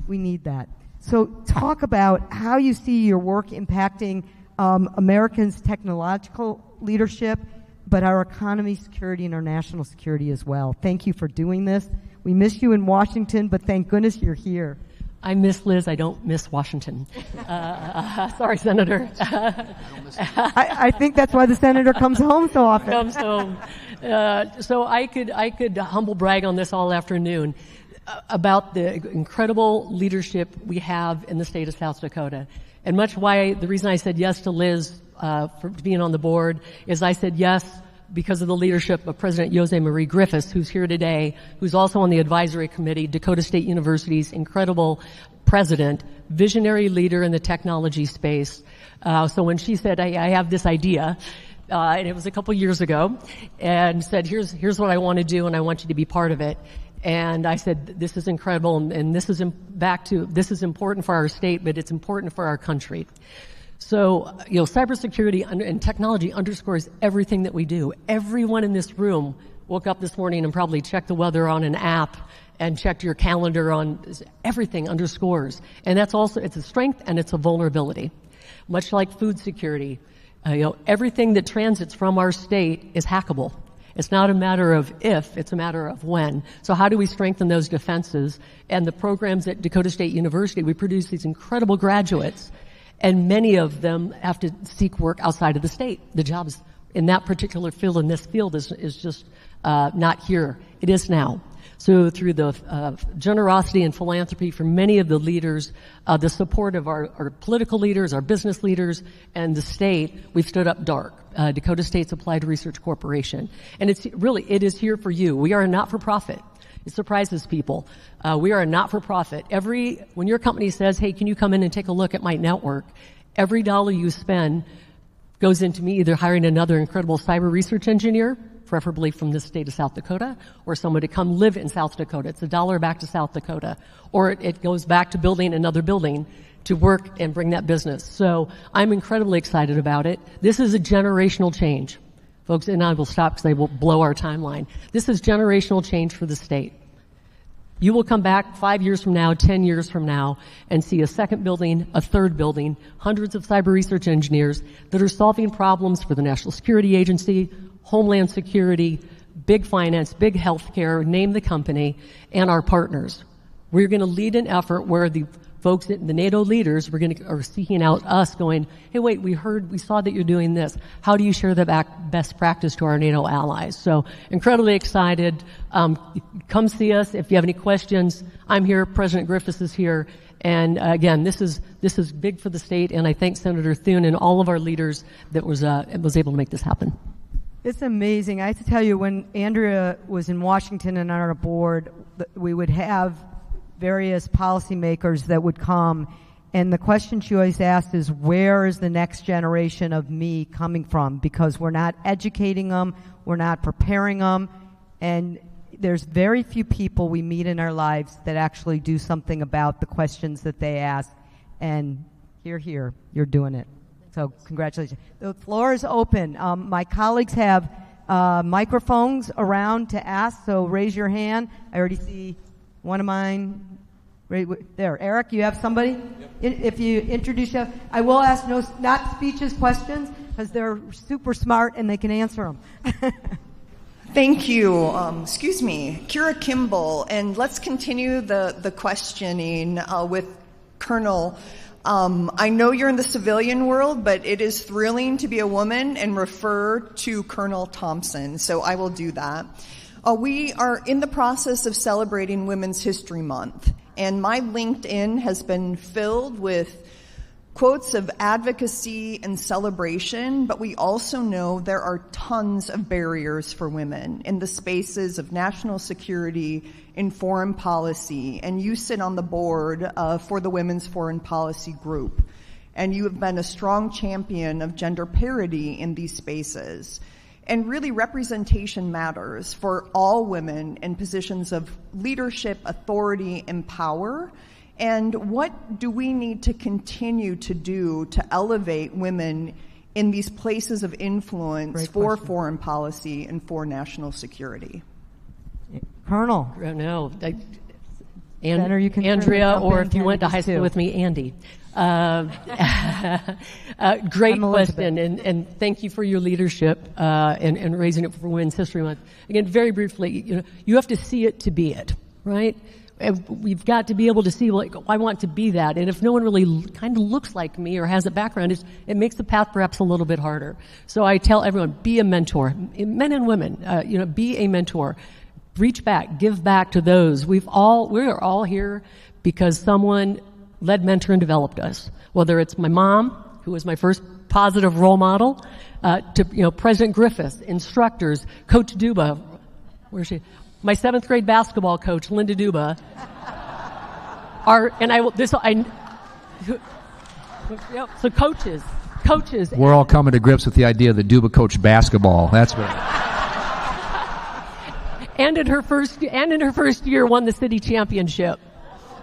S3: We need that. So talk about how you see your work impacting Americans' technological leadership, but our economy, security, and our national security as well. Thank you for doing this. We miss you in Washington, but thank goodness you're here.
S6: I miss Liz. I don't miss Washington. Sorry, Senator.
S3: I think that's why the senator comes home so often.
S6: Comes home. So I could humble brag on this all afternoon about the incredible leadership we have in the state of South Dakota. And the reason I said yes to Liz for being on the board is I said yes because of the leadership of President Jose Marie Griffiths, who's here today, who's also on the advisory committee, Dakota State University's incredible president, visionary leader in the technology space. So when she said, I have this idea, and it was a couple years ago, and said, here's what I want to do, and I want you to be part of it. And I said, this is incredible, and this is important for our state, but it's important for our country. So, cybersecurity and technology underscores everything that we do. Everyone in this room woke up this morning and probably checked the weather on an app and checked your calendar on everything underscores. And that's also, it's a strength and it's a vulnerability. Much like food security, everything that transits from our state is hackable. It's not a matter of if, it's a matter of when. So how do we strengthen those defenses? And the programs at Dakota State University, we produce these incredible graduates, and many of them have to seek work outside of the state. The jobs in that particular field, in this field, is just not here. It is now. So through the generosity and philanthropy from many of the leaders, the support of our political leaders, our business leaders, and the state, we've stood up DARC, Dakota State's Applied Research Corporation. And it is here for you. We are a not-for-profit. It surprises people. We are a not-for-profit. When your company says, hey, can you come in and take a look at my network, every dollar you spend goes into me either hiring another incredible cyber research engineer, preferably from the state of South Dakota, or someone to come live in South Dakota. It's $1 back to South Dakota. Or it goes back to building another building to work and bring that business. So I'm incredibly excited about it. This is a generational change. Folks, and I will stop because I will blow our timeline. This is generational change for the state. You will come back 5 years from now, 10 years from now, and see a second building, a third building, hundreds of cyber research engineers that are solving problems for the National Security Agency, Homeland Security, big finance, big healthcare, name the company, and our partners. We're going to lead an effort where the folks, the NATO leaders, are seeking out us going, hey, wait, we saw that you're doing this. How do you share the best practice to our NATO allies? So incredibly excited. Come see us. If you have any questions, I'm here. President Griffiths is here. And again, this is big for the state, and I thank Senator Thune and all of our leaders that was able to make this happen.
S3: It's amazing. I have to tell you, when Andrea was in Washington and on our board, we would have various policymakers that would come, and the question she always asked is, where is the next generation of me coming from? Because we're not educating them, we're not preparing them, and there's very few people we meet in our lives that actually do something about the questions that they ask, and here, you're doing it. So congratulations. The floor is open. My colleagues have microphones around to ask, so raise your hand. I already see one of mine right there. Eric, you have somebody? Yep. If you introduce yourself, I will ask not speeches, questions, because they're super smart and they can answer them.
S8: Thank you. Excuse me, Kira Kimball, and let's continue the questioning with Colonel. I know you're in the civilian world, but it is thrilling to be a woman and refer to Colonel Thompson, so I will do that. We are in the process of celebrating Women's History Month, and my LinkedIn has been filled with quotes of advocacy and celebration, but we also know there are tons of barriers for women in the spaces of national security, in foreign policy, and you sit on the board for the Women's Foreign Policy Group, and you have been a strong champion of gender parity in these spaces. And really, representation matters for all women in positions of leadership, authority, and power. And what do we need to continue to do to elevate women in these places of influence for foreign policy and for national security?
S3: Colonel.
S6: No.
S3: You
S6: Andrea, or if you went to high school with me, Andy. Great question, and thank you for your leadership and raising it for Women's History Month. Again, very briefly, you have to see it to be it, right? And we've got to be able to see, like, I want to be that. And if no one really kind of looks like me or has a background, it makes the path perhaps a little bit harder. So I tell everyone, be a mentor, men and women. Be a mentor. Reach back, give back to those. We are all here because someone led, mentor, and developed us. Whether it's my mom, who was my first positive role model, to President Griffiths, instructors, Coach Duba, where's she? My 7th grade basketball coach, Linda Duba. So coaches.
S5: We're all coming to grips with the idea that Duba coached basketball. That's what.
S6: And in her first year, won the city championship.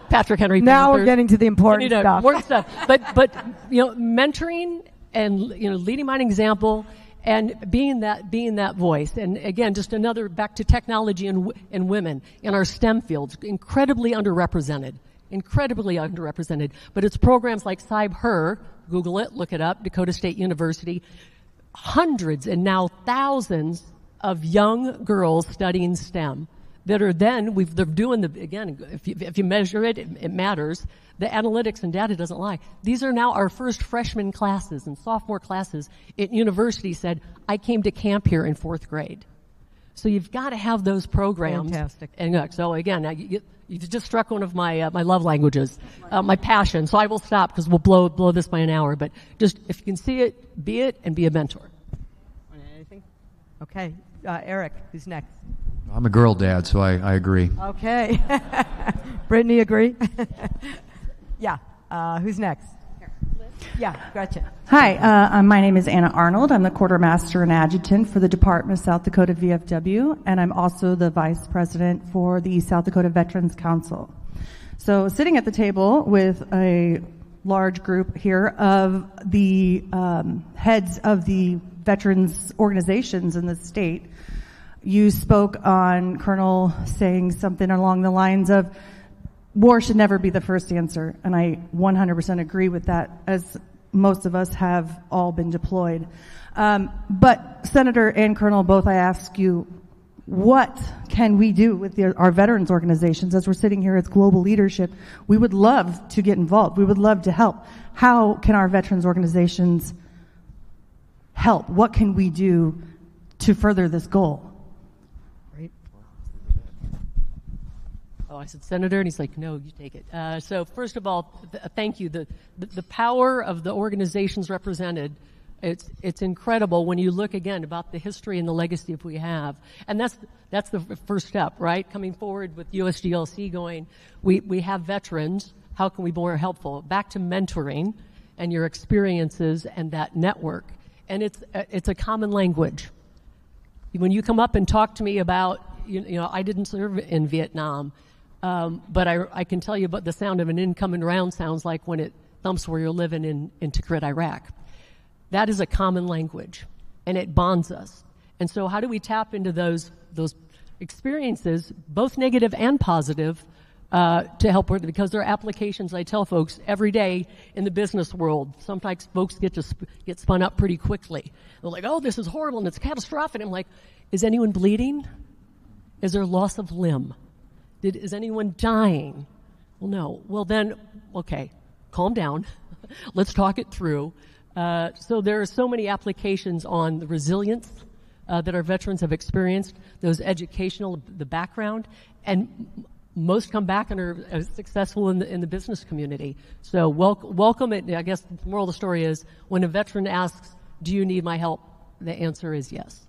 S6: Patrick Henry.
S3: Now we're getting to the important stuff.
S6: Important stuff. But mentoring and leading by an example and being that voice. And again, just another back to technology and women in our STEM fields, incredibly underrepresented. But it's programs like CybHer, Google it, look it up, Dakota State University, hundreds and now thousands of young girls studying STEM that are they're doing if you measure it, it matters. The analytics and data doesn't lie. These are now our first freshman classes and sophomore classes at university said, I came to camp here in 4th grade. So you've got to have those programs.
S3: Fantastic.
S6: And so again, you just struck one of my love languages, my passion. So I will stop because we'll blow this by an hour. But just if you can see it, be it, and be a mentor.
S3: Anything? Okay. Eric, who's next?
S5: I'm a girl dad, so I agree.
S3: Okay. Brittany, agree? Yeah. Who's next? Yeah, gotcha.
S9: Hi, my name is Anna Arnold. I'm the quartermaster and adjutant for the Department of South Dakota VFW, and I'm also the vice president for the South Dakota Veterans Council. So sitting at the table with a large group here of the heads of the veterans organizations in the state. You spoke on Colonel saying something along the lines of war should never be the first answer, and I 100% agree with that, as most of us have all been deployed. But Senator and Colonel, both, I ask you, what can we do with our veterans organizations? As we're sitting here as global leadership, we would love to get involved. We would love to help. How can our veterans organizations help? What can we do to further this goal?
S6: Right. Oh, I said Senator, and he's like, no, you take it. So first of all, thank you. The power of the organizations represented, it's incredible when you look again about the history and the legacy we have. And that's the first step, right? Coming forward with USGLC going, we have veterans, how can we be more helpful? Back to mentoring and your experiences and that network. And it's a common language. When you come up and talk to me about, you know, I didn't serve in Vietnam, but I can tell you what the sound of an incoming round sounds like when it thumps where you're living in Tikrit, Iraq. That is a common language, and it bonds us. And so how do we tap into those experiences, both negative and positive, to help with it? Because there are applications, I tell folks, every day in the business world. Sometimes folks get spun up pretty quickly. They're like, oh, this is horrible, and it's catastrophic. I'm like, is anyone bleeding? Is there loss of limb? Is anyone dying? Well, no. Well, then, okay, calm down. Let's talk it through. So there are so many applications on the resilience that our veterans have experienced, those educational, the background, and most come back and are successful in the business community. So welcome it. I guess the moral of the story is when a veteran asks, do you need my help? The answer is yes.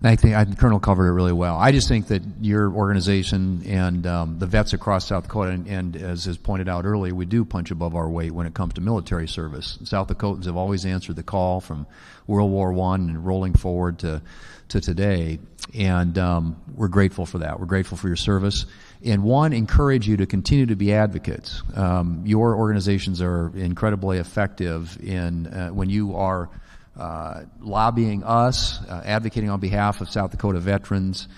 S5: I think Colonel covered it really well. I just think that your organization and the vets across South Dakota, and as is pointed out earlier, we do punch above our weight when it comes to military service. South Dakotans have always answered the call from World War I and rolling forward to today, and we're grateful for that. We're grateful for your service, and encourage you to continue to be advocates. Your organizations are incredibly effective in when you are lobbying us, advocating on behalf of South Dakota veterans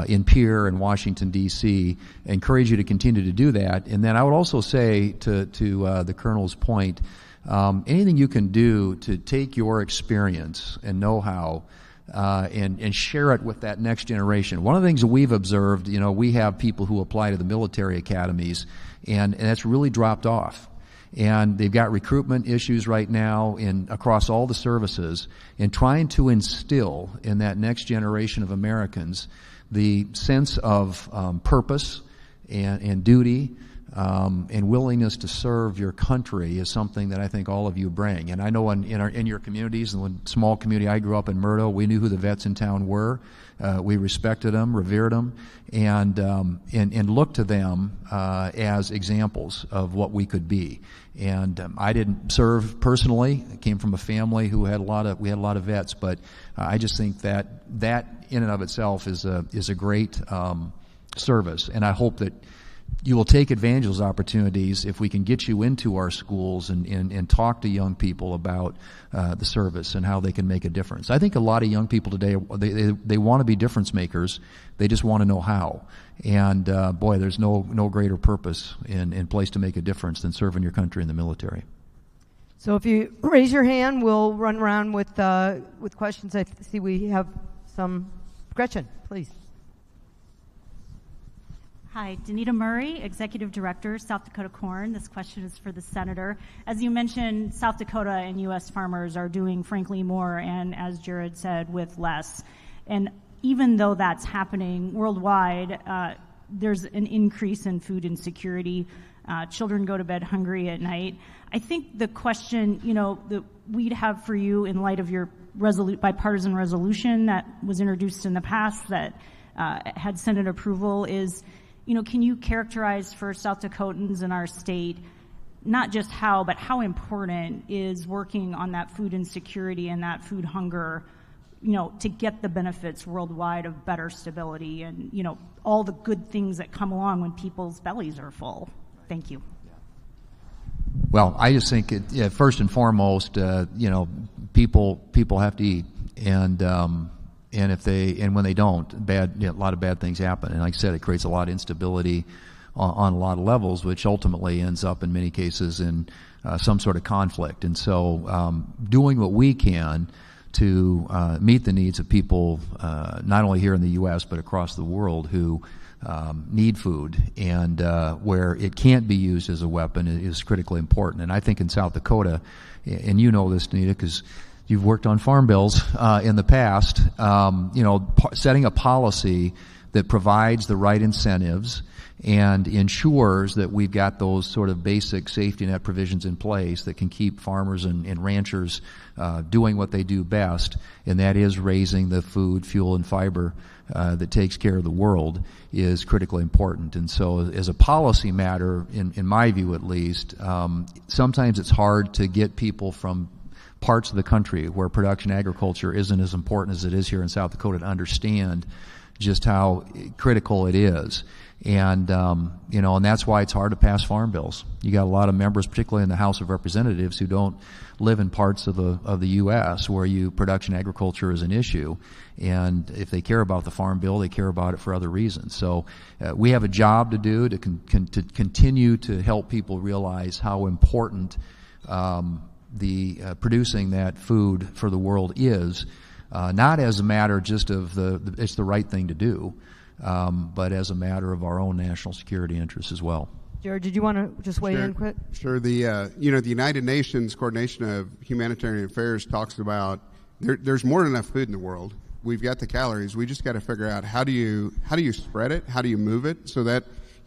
S5: in Pierre and Washington, D.C. I encourage you to continue to do that. And then I would also say to the Colonel's point, anything you can do to take your experience and know-how and share it with that next generation. One of the things that we've observed, you know, we have people who apply to the military academies, and that's really dropped off. And they've got recruitment issues right now across all the services, and trying to instill in that next generation of Americans the sense of purpose and duty and willingness to serve your country is something that I think all of you bring. And I know in your communities, in the small community I grew up in, Murdo, we knew who the vets in town were. We respected them, revered them, and looked to them as examples of what we could be. And I didn't serve personally. I came from a family who had we had a lot of vets, but I just think that in and of itself is a great service. And I hope that you will take advantage of those opportunities if we can get you into our schools and talk to young people about the service and how they can make a difference. I think a lot of young people today, they want to be difference makers. They just want to know how. And boy, there's no greater purpose in place to make a difference than serving your country in the military.
S3: So if you raise your hand, we'll run around with questions. I see we have some. Gretchen, please.
S10: Hi, Danita Murray, Executive Director, South Dakota Corn. This question is for the Senator. As you mentioned, South Dakota and U.S. farmers are doing, frankly, more, and as Jared said, with less. And even though that's happening worldwide, there's an increase in food insecurity. Children go to bed hungry at night. I think the question, that we'd have for you in light of your bipartisan resolution that was introduced in the past that had Senate approval is, can you characterize for South Dakotans in our state not just how, but how important is working on that food insecurity and that food hunger, to get the benefits worldwide of better stability and, all the good things that come along when people's bellies are full? Thank you.
S5: Well, I just think first and foremost, people have to eat, and when they don't, a lot of bad things happen. And like I said, it creates a lot of instability on a lot of levels, which ultimately ends up in many cases in some sort of conflict. And so, doing what we can to meet the needs of people, not only here in the U.S. but across the world, who need food, and where it can't be used as a weapon is critically important. And I think in South Dakota, and you know this, Nita, because you've worked on farm bills in the past, setting a policy that provides the right incentives and ensures that we've got those sort of basic safety net provisions in place that can keep farmers and ranchers doing what they do best, and that is raising the food, fuel, and fiber that takes care of the world, is critically important. And so as a policy matter, in my view at least, sometimes it's hard to get people from parts of the country where production agriculture isn't as important as it is here in South Dakota to understand just how critical it is. And and that's why it's hard to pass farm bills. You got a lot of members, particularly in the House of Representatives, who don't live in parts of the U.S. where production agriculture is an issue. And if they care about the farm bill, they care about it for other reasons. So we have a job to do to continue to help people realize how important producing that food for the world is, not as a matter just of it's the right thing to do, but as a matter of our own national security interests as well.
S3: Jared, did you want to just weigh in quick?
S7: Sure. The United Nations Coordination of Humanitarian Affairs talks about there's more than enough food in the world. We've got the calories. We just got to figure out how do you spread it? How do you move it so that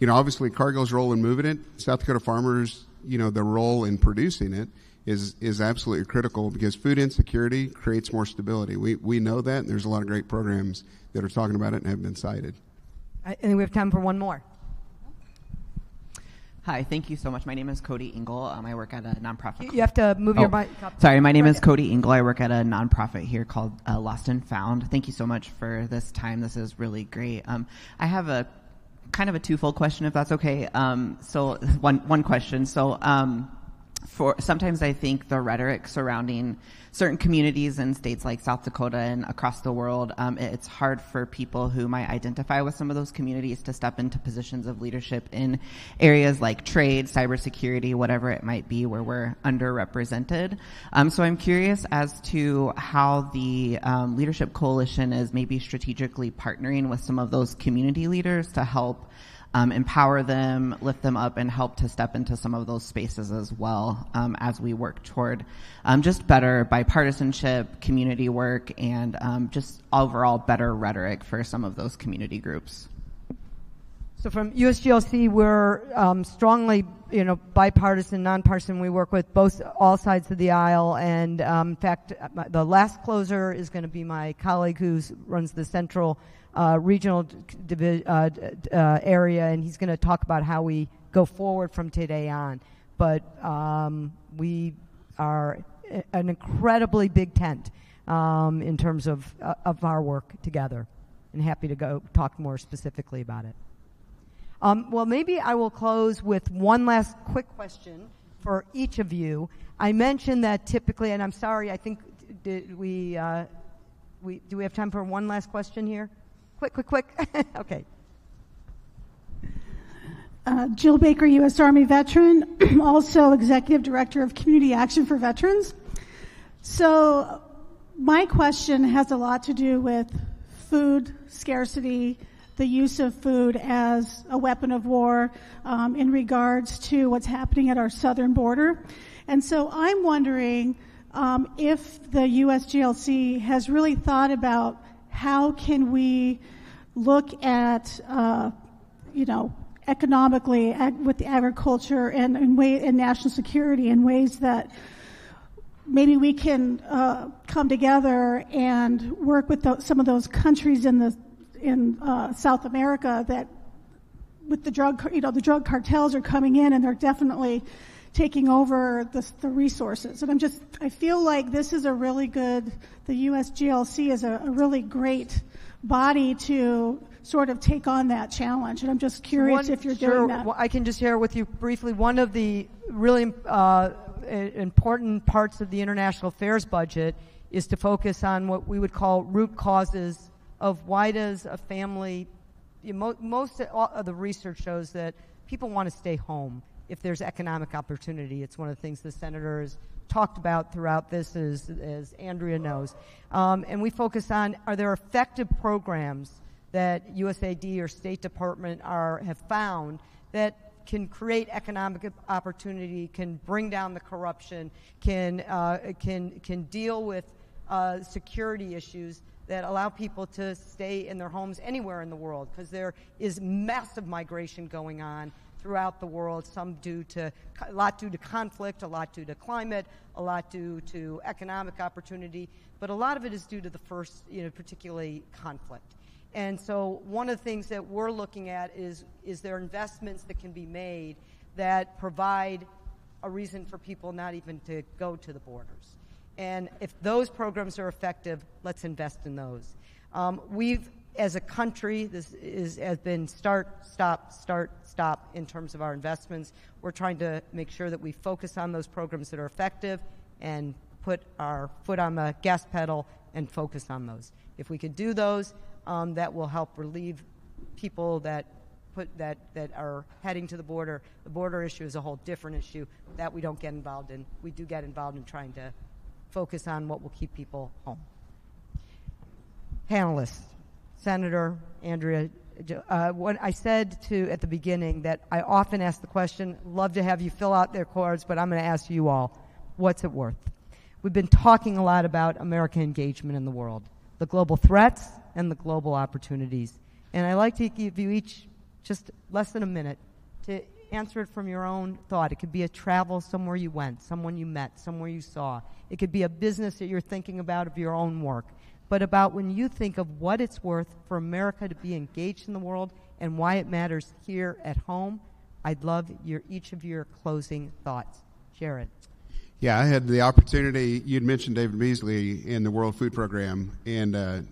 S7: obviously Cargill's role in moving it, South Dakota farmers, the role in producing it is absolutely critical, because food insecurity creates more stability. We know that, and there's a lot of great programs that are talking about it and have been cited.
S3: And we have time for one more.
S11: Hi, thank you so much. My name is Cody Engel. I work at a nonprofit.
S3: You have to move your mic up.
S11: Sorry, my name is Cody Engel. I work at a nonprofit here called Lost and Found. Thank you so much for this time. This is really great. I have a kind of a twofold question, if that's okay. So one question. So sometimes I think the rhetoric surrounding certain communities in states like South Dakota and across the world, it's hard for people who might identify with some of those communities to step into positions of leadership in areas like trade, cybersecurity, whatever it might be, where we're underrepresented. So I'm curious as to how the Leadership Coalition is maybe strategically partnering with some of those community leaders to help empower them, lift them up, and help to step into some of those spaces as well, as we work toward just better bipartisanship, community work, and just overall better rhetoric for some of those community groups.
S3: So from USGLC, we're strongly, bipartisan, nonpartisan. We work with all sides of the aisle, and in fact, the last closer is going to be my colleague who runs the Central regional area, and he's going to talk about how we go forward from today on. But we are an incredibly big tent in terms of our work together, and happy to go talk more specifically about it. Well, maybe I will close with one last quick question for each of you. I mentioned that typically, and I'm sorry, I think do we have time for one last question here? Quick. Okay.
S12: Jill Baker, U.S. Army veteran, also Executive Director of Community Action for Veterans. So my question has a lot to do with food scarcity, the use of food as a weapon of war in regards to what's happening at our southern border. And so I'm wondering if the USGLC has really thought about how can we look at, economically with the agriculture and national security in ways that maybe we can come together and work with some of those countries in South America that, with the the drug cartels are coming in and they're definitely taking over the resources. And I feel like this is a really good, the USGLC is a really great body to sort of take on that challenge. And I'm just curious if you're doing that.
S3: Well, I can just share with you briefly. One of the really important parts of the international affairs budget is to focus on what we would call root causes of why does a family, most of the research shows that people want to stay home if there's economic opportunity. It's one of the things the senator has talked about throughout this, as Andrea knows. And we focus on, are there effective programs that USAID or State Department have found that can create economic opportunity, can bring down the corruption, can deal with security issues that allow people to stay in their homes anywhere in the world, because there is massive migration going on throughout the world, a lot due to conflict, a lot due to climate, a lot due to economic opportunity, but a lot of it is due to the first, particularly conflict. And so one of the things that we're looking at is there investments that can be made that provide a reason for people not even to go to the borders. And if those programs are effective, let's invest in those. We've, as a country, has been start, stop in terms of our investments. We're trying to make sure that we focus on those programs that are effective and put our foot on the gas pedal and focus on those. If we could do those, that will help relieve people that are heading to the border. The border issue is a whole different issue that we don't get involved in. We do get involved in trying to focus on what will keep people home. Panelists, Senator Andrea, what I said at the beginning that I often ask the question, love to have you fill out their cards, but I'm going to ask you all, what's it worth? We've been talking a lot about American engagement in the world, the global threats and the global opportunities. And I'd like to give you each just less than a minute to answer it from your own thought. It could be a travel somewhere you went, someone you met, somewhere you saw. It could be a business that you're thinking about of your own work. But about when you think of what it's worth for America to be engaged in the world and why it matters here at home, I'd love each of your closing thoughts. Jared.
S7: Yeah, I had the opportunity. You'd mentioned David Beasley in the World Food Program, and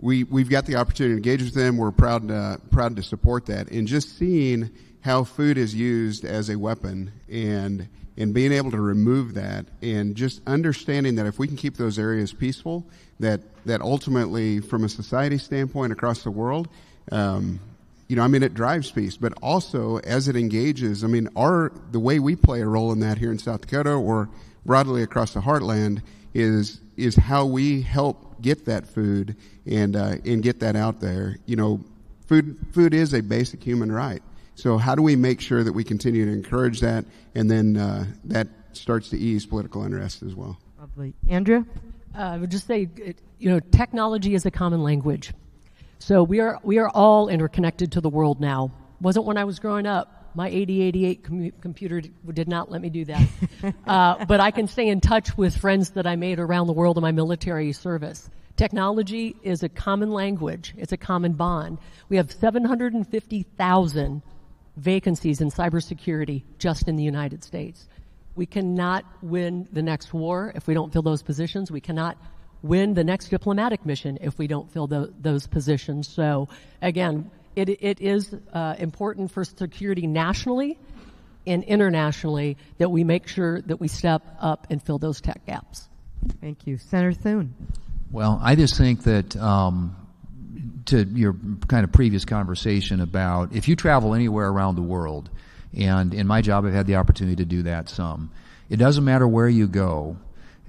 S7: we've got the opportunity to engage with them. We're proud to support that, and just seeing how food is used as a weapon and being able to remove that, and just understanding that if we can keep those areas peaceful, that ultimately, from a society standpoint across the world, it drives peace. But also, as it engages, the way we play a role in that here in South Dakota or broadly across the heartland is how we help get that food and get that out there. Food is a basic human right. So how do we make sure that we continue to encourage that, and then that starts to ease political unrest as well?
S3: Lovely. Andrea?
S6: I would just say, technology is a common language. So we are all interconnected to the world now. Wasn't when I was growing up. My 8088 computer did not let me do that. But I can stay in touch with friends that I made around the world in my military service. Technology is a common language. It's a common bond. We have 750,000 vacancies in cybersecurity just in the United States. We cannot win the next war if we don't fill those positions. We cannot win the next diplomatic mission if we don't fill those positions. So again, it is important for security nationally and internationally that we make sure that we step up and fill those tech gaps.
S3: Thank you. Senator Thune.
S5: Well, I just think that to your kind of previous conversation about if you travel anywhere around the world, and in my job I've had the opportunity to do that some, it doesn't matter where you go.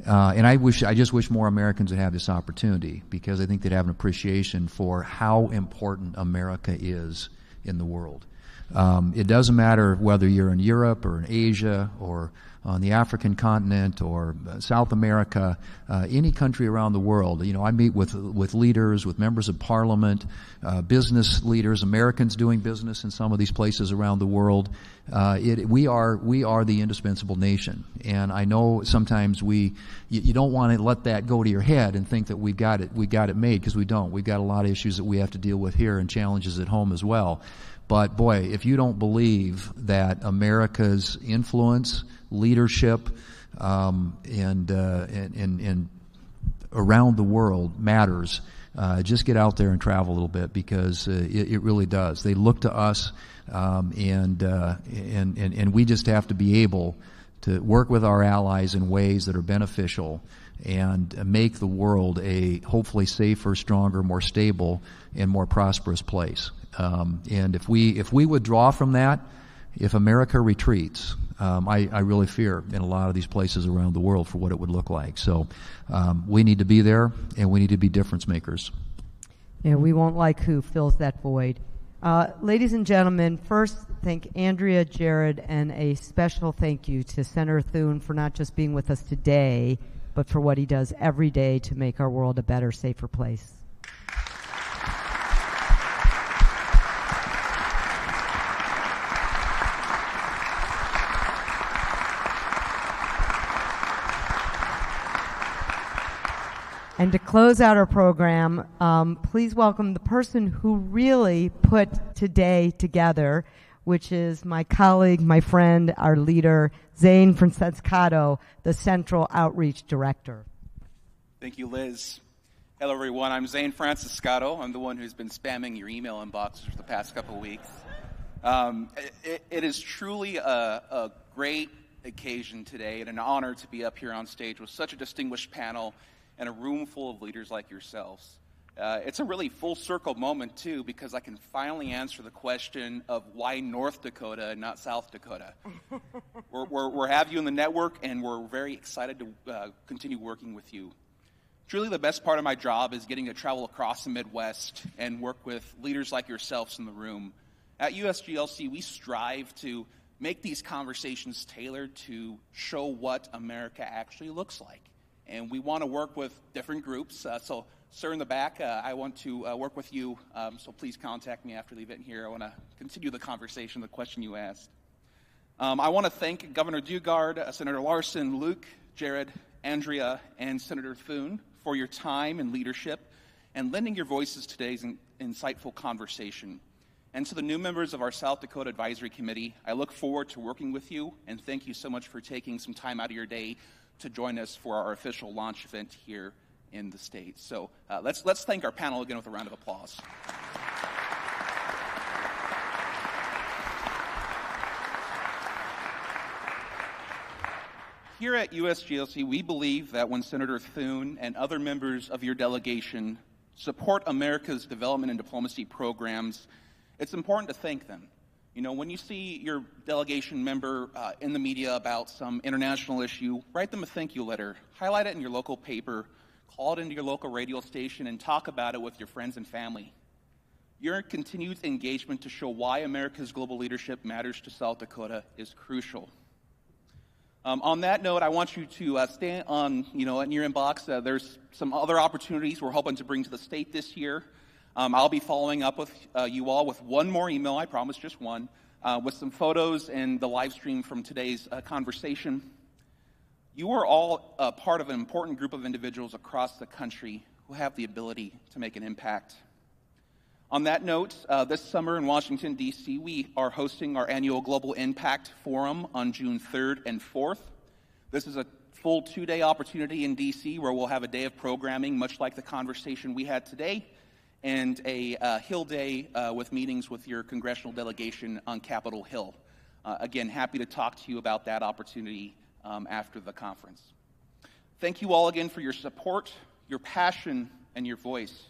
S5: And I just wish more Americans would have this opportunity, because I think they'd have an appreciation for how important America is in the world. It doesn't matter whether you're in Europe or in Asia or on the African continent or South America, any country around the world. I meet with leaders, with members of parliament, business leaders, Americans doing business in some of these places around the world. We are the indispensable nation, and I know sometimes you don't want to let that go to your head and think that we got it made, because we don't. We've got a lot of issues that we have to deal with here and challenges at home as well. But boy, if you don't believe that America's influence, leadership, and around the world matters, just get out there and travel a little bit, because it really does. They look to us, and we just have to be able to work with our allies in ways that are beneficial and make the world a hopefully safer, stronger, more stable, and more prosperous place. And if we withdraw from that, if America retreats, I really fear in a lot of these places around the world for what it would look like. So we need to be there, and we need to be difference makers.
S13: Yeah, we won't like who fills that void. Ladies and gentlemen, first thank Andrea, Jared, and a special thank you to Senator Thune for not just being with us today, but for what he does every day to make our world a better, safer place. And to close out our program, please welcome the person who really put today together, which is my colleague, my friend, our leader, Zane Francescato, the Central Outreach Director.
S14: Thank you, Liz. Hello, everyone. I'm Zane Francescato. I'm the one who's been spamming your email inboxes for the past couple of weeks. It is truly a great occasion today and an honor to be up here on stage with such a distinguished panel and a room full of leaders like yourselves. It's a really full circle moment, too, because I can finally answer the question of why North Dakota and not South Dakota. We're have you in the network, and we're very excited to continue working with you. Truly, the best part of my job is getting to travel across the Midwest and work with leaders like yourselves in the room. At USGLC, we strive to make these conversations tailored to show what America actually looks like. And we want to work with different groups. So, sir in the back, I want to work with you. So please contact me after the event here. I want to continue the conversation, the question you asked. I want to thank Governor Dugard, Senator Larson, Luke, Jared, Andrea, and Senator Thune for your time and leadership and lending your voices to today's insightful conversation. And to the new members of our South Dakota Advisory Committee, I look forward to working with you, and thank you so much for taking some time out of your day to join us for our official launch event here in the state. So let's thank our panel again with a round of applause. Here at USGLC, we believe that when Senator Thune and other members of your delegation support America's development and diplomacy programs, it's important to thank them. You know, when you see your delegation member in the media about some international issue, write them a thank you letter, highlight it in your local paper, call it into your local radio station, and talk about it with your friends and family. Your continued engagement to show why America's global leadership matters to South Dakota is crucial. On that note, I want you to stay on, in your inbox. There's some other opportunities we're hoping to bring to the state this year. I'll be following up with you all with one more email, I promise, just one, with some photos and the live stream from today's conversation. You are all part of an important group of individuals across the country who have the ability to make an impact. On that note, this summer in Washington, D.C., we are hosting our annual Global Impact Forum on June 3rd and 4th. This is a full 2-day opportunity in D.C. where we'll have a day of programming, much like the conversation we had today, and a Hill Day with meetings with your congressional delegation on Capitol Hill. Again, happy to talk to you about that opportunity after the conference. Thank you all again for your support, your passion, and your voice.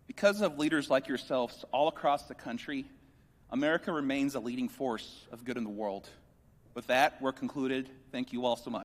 S14: Because of leaders like yourselves all across the country, America remains a leading force of good in the world. With that, we're concluded. Thank you all so much.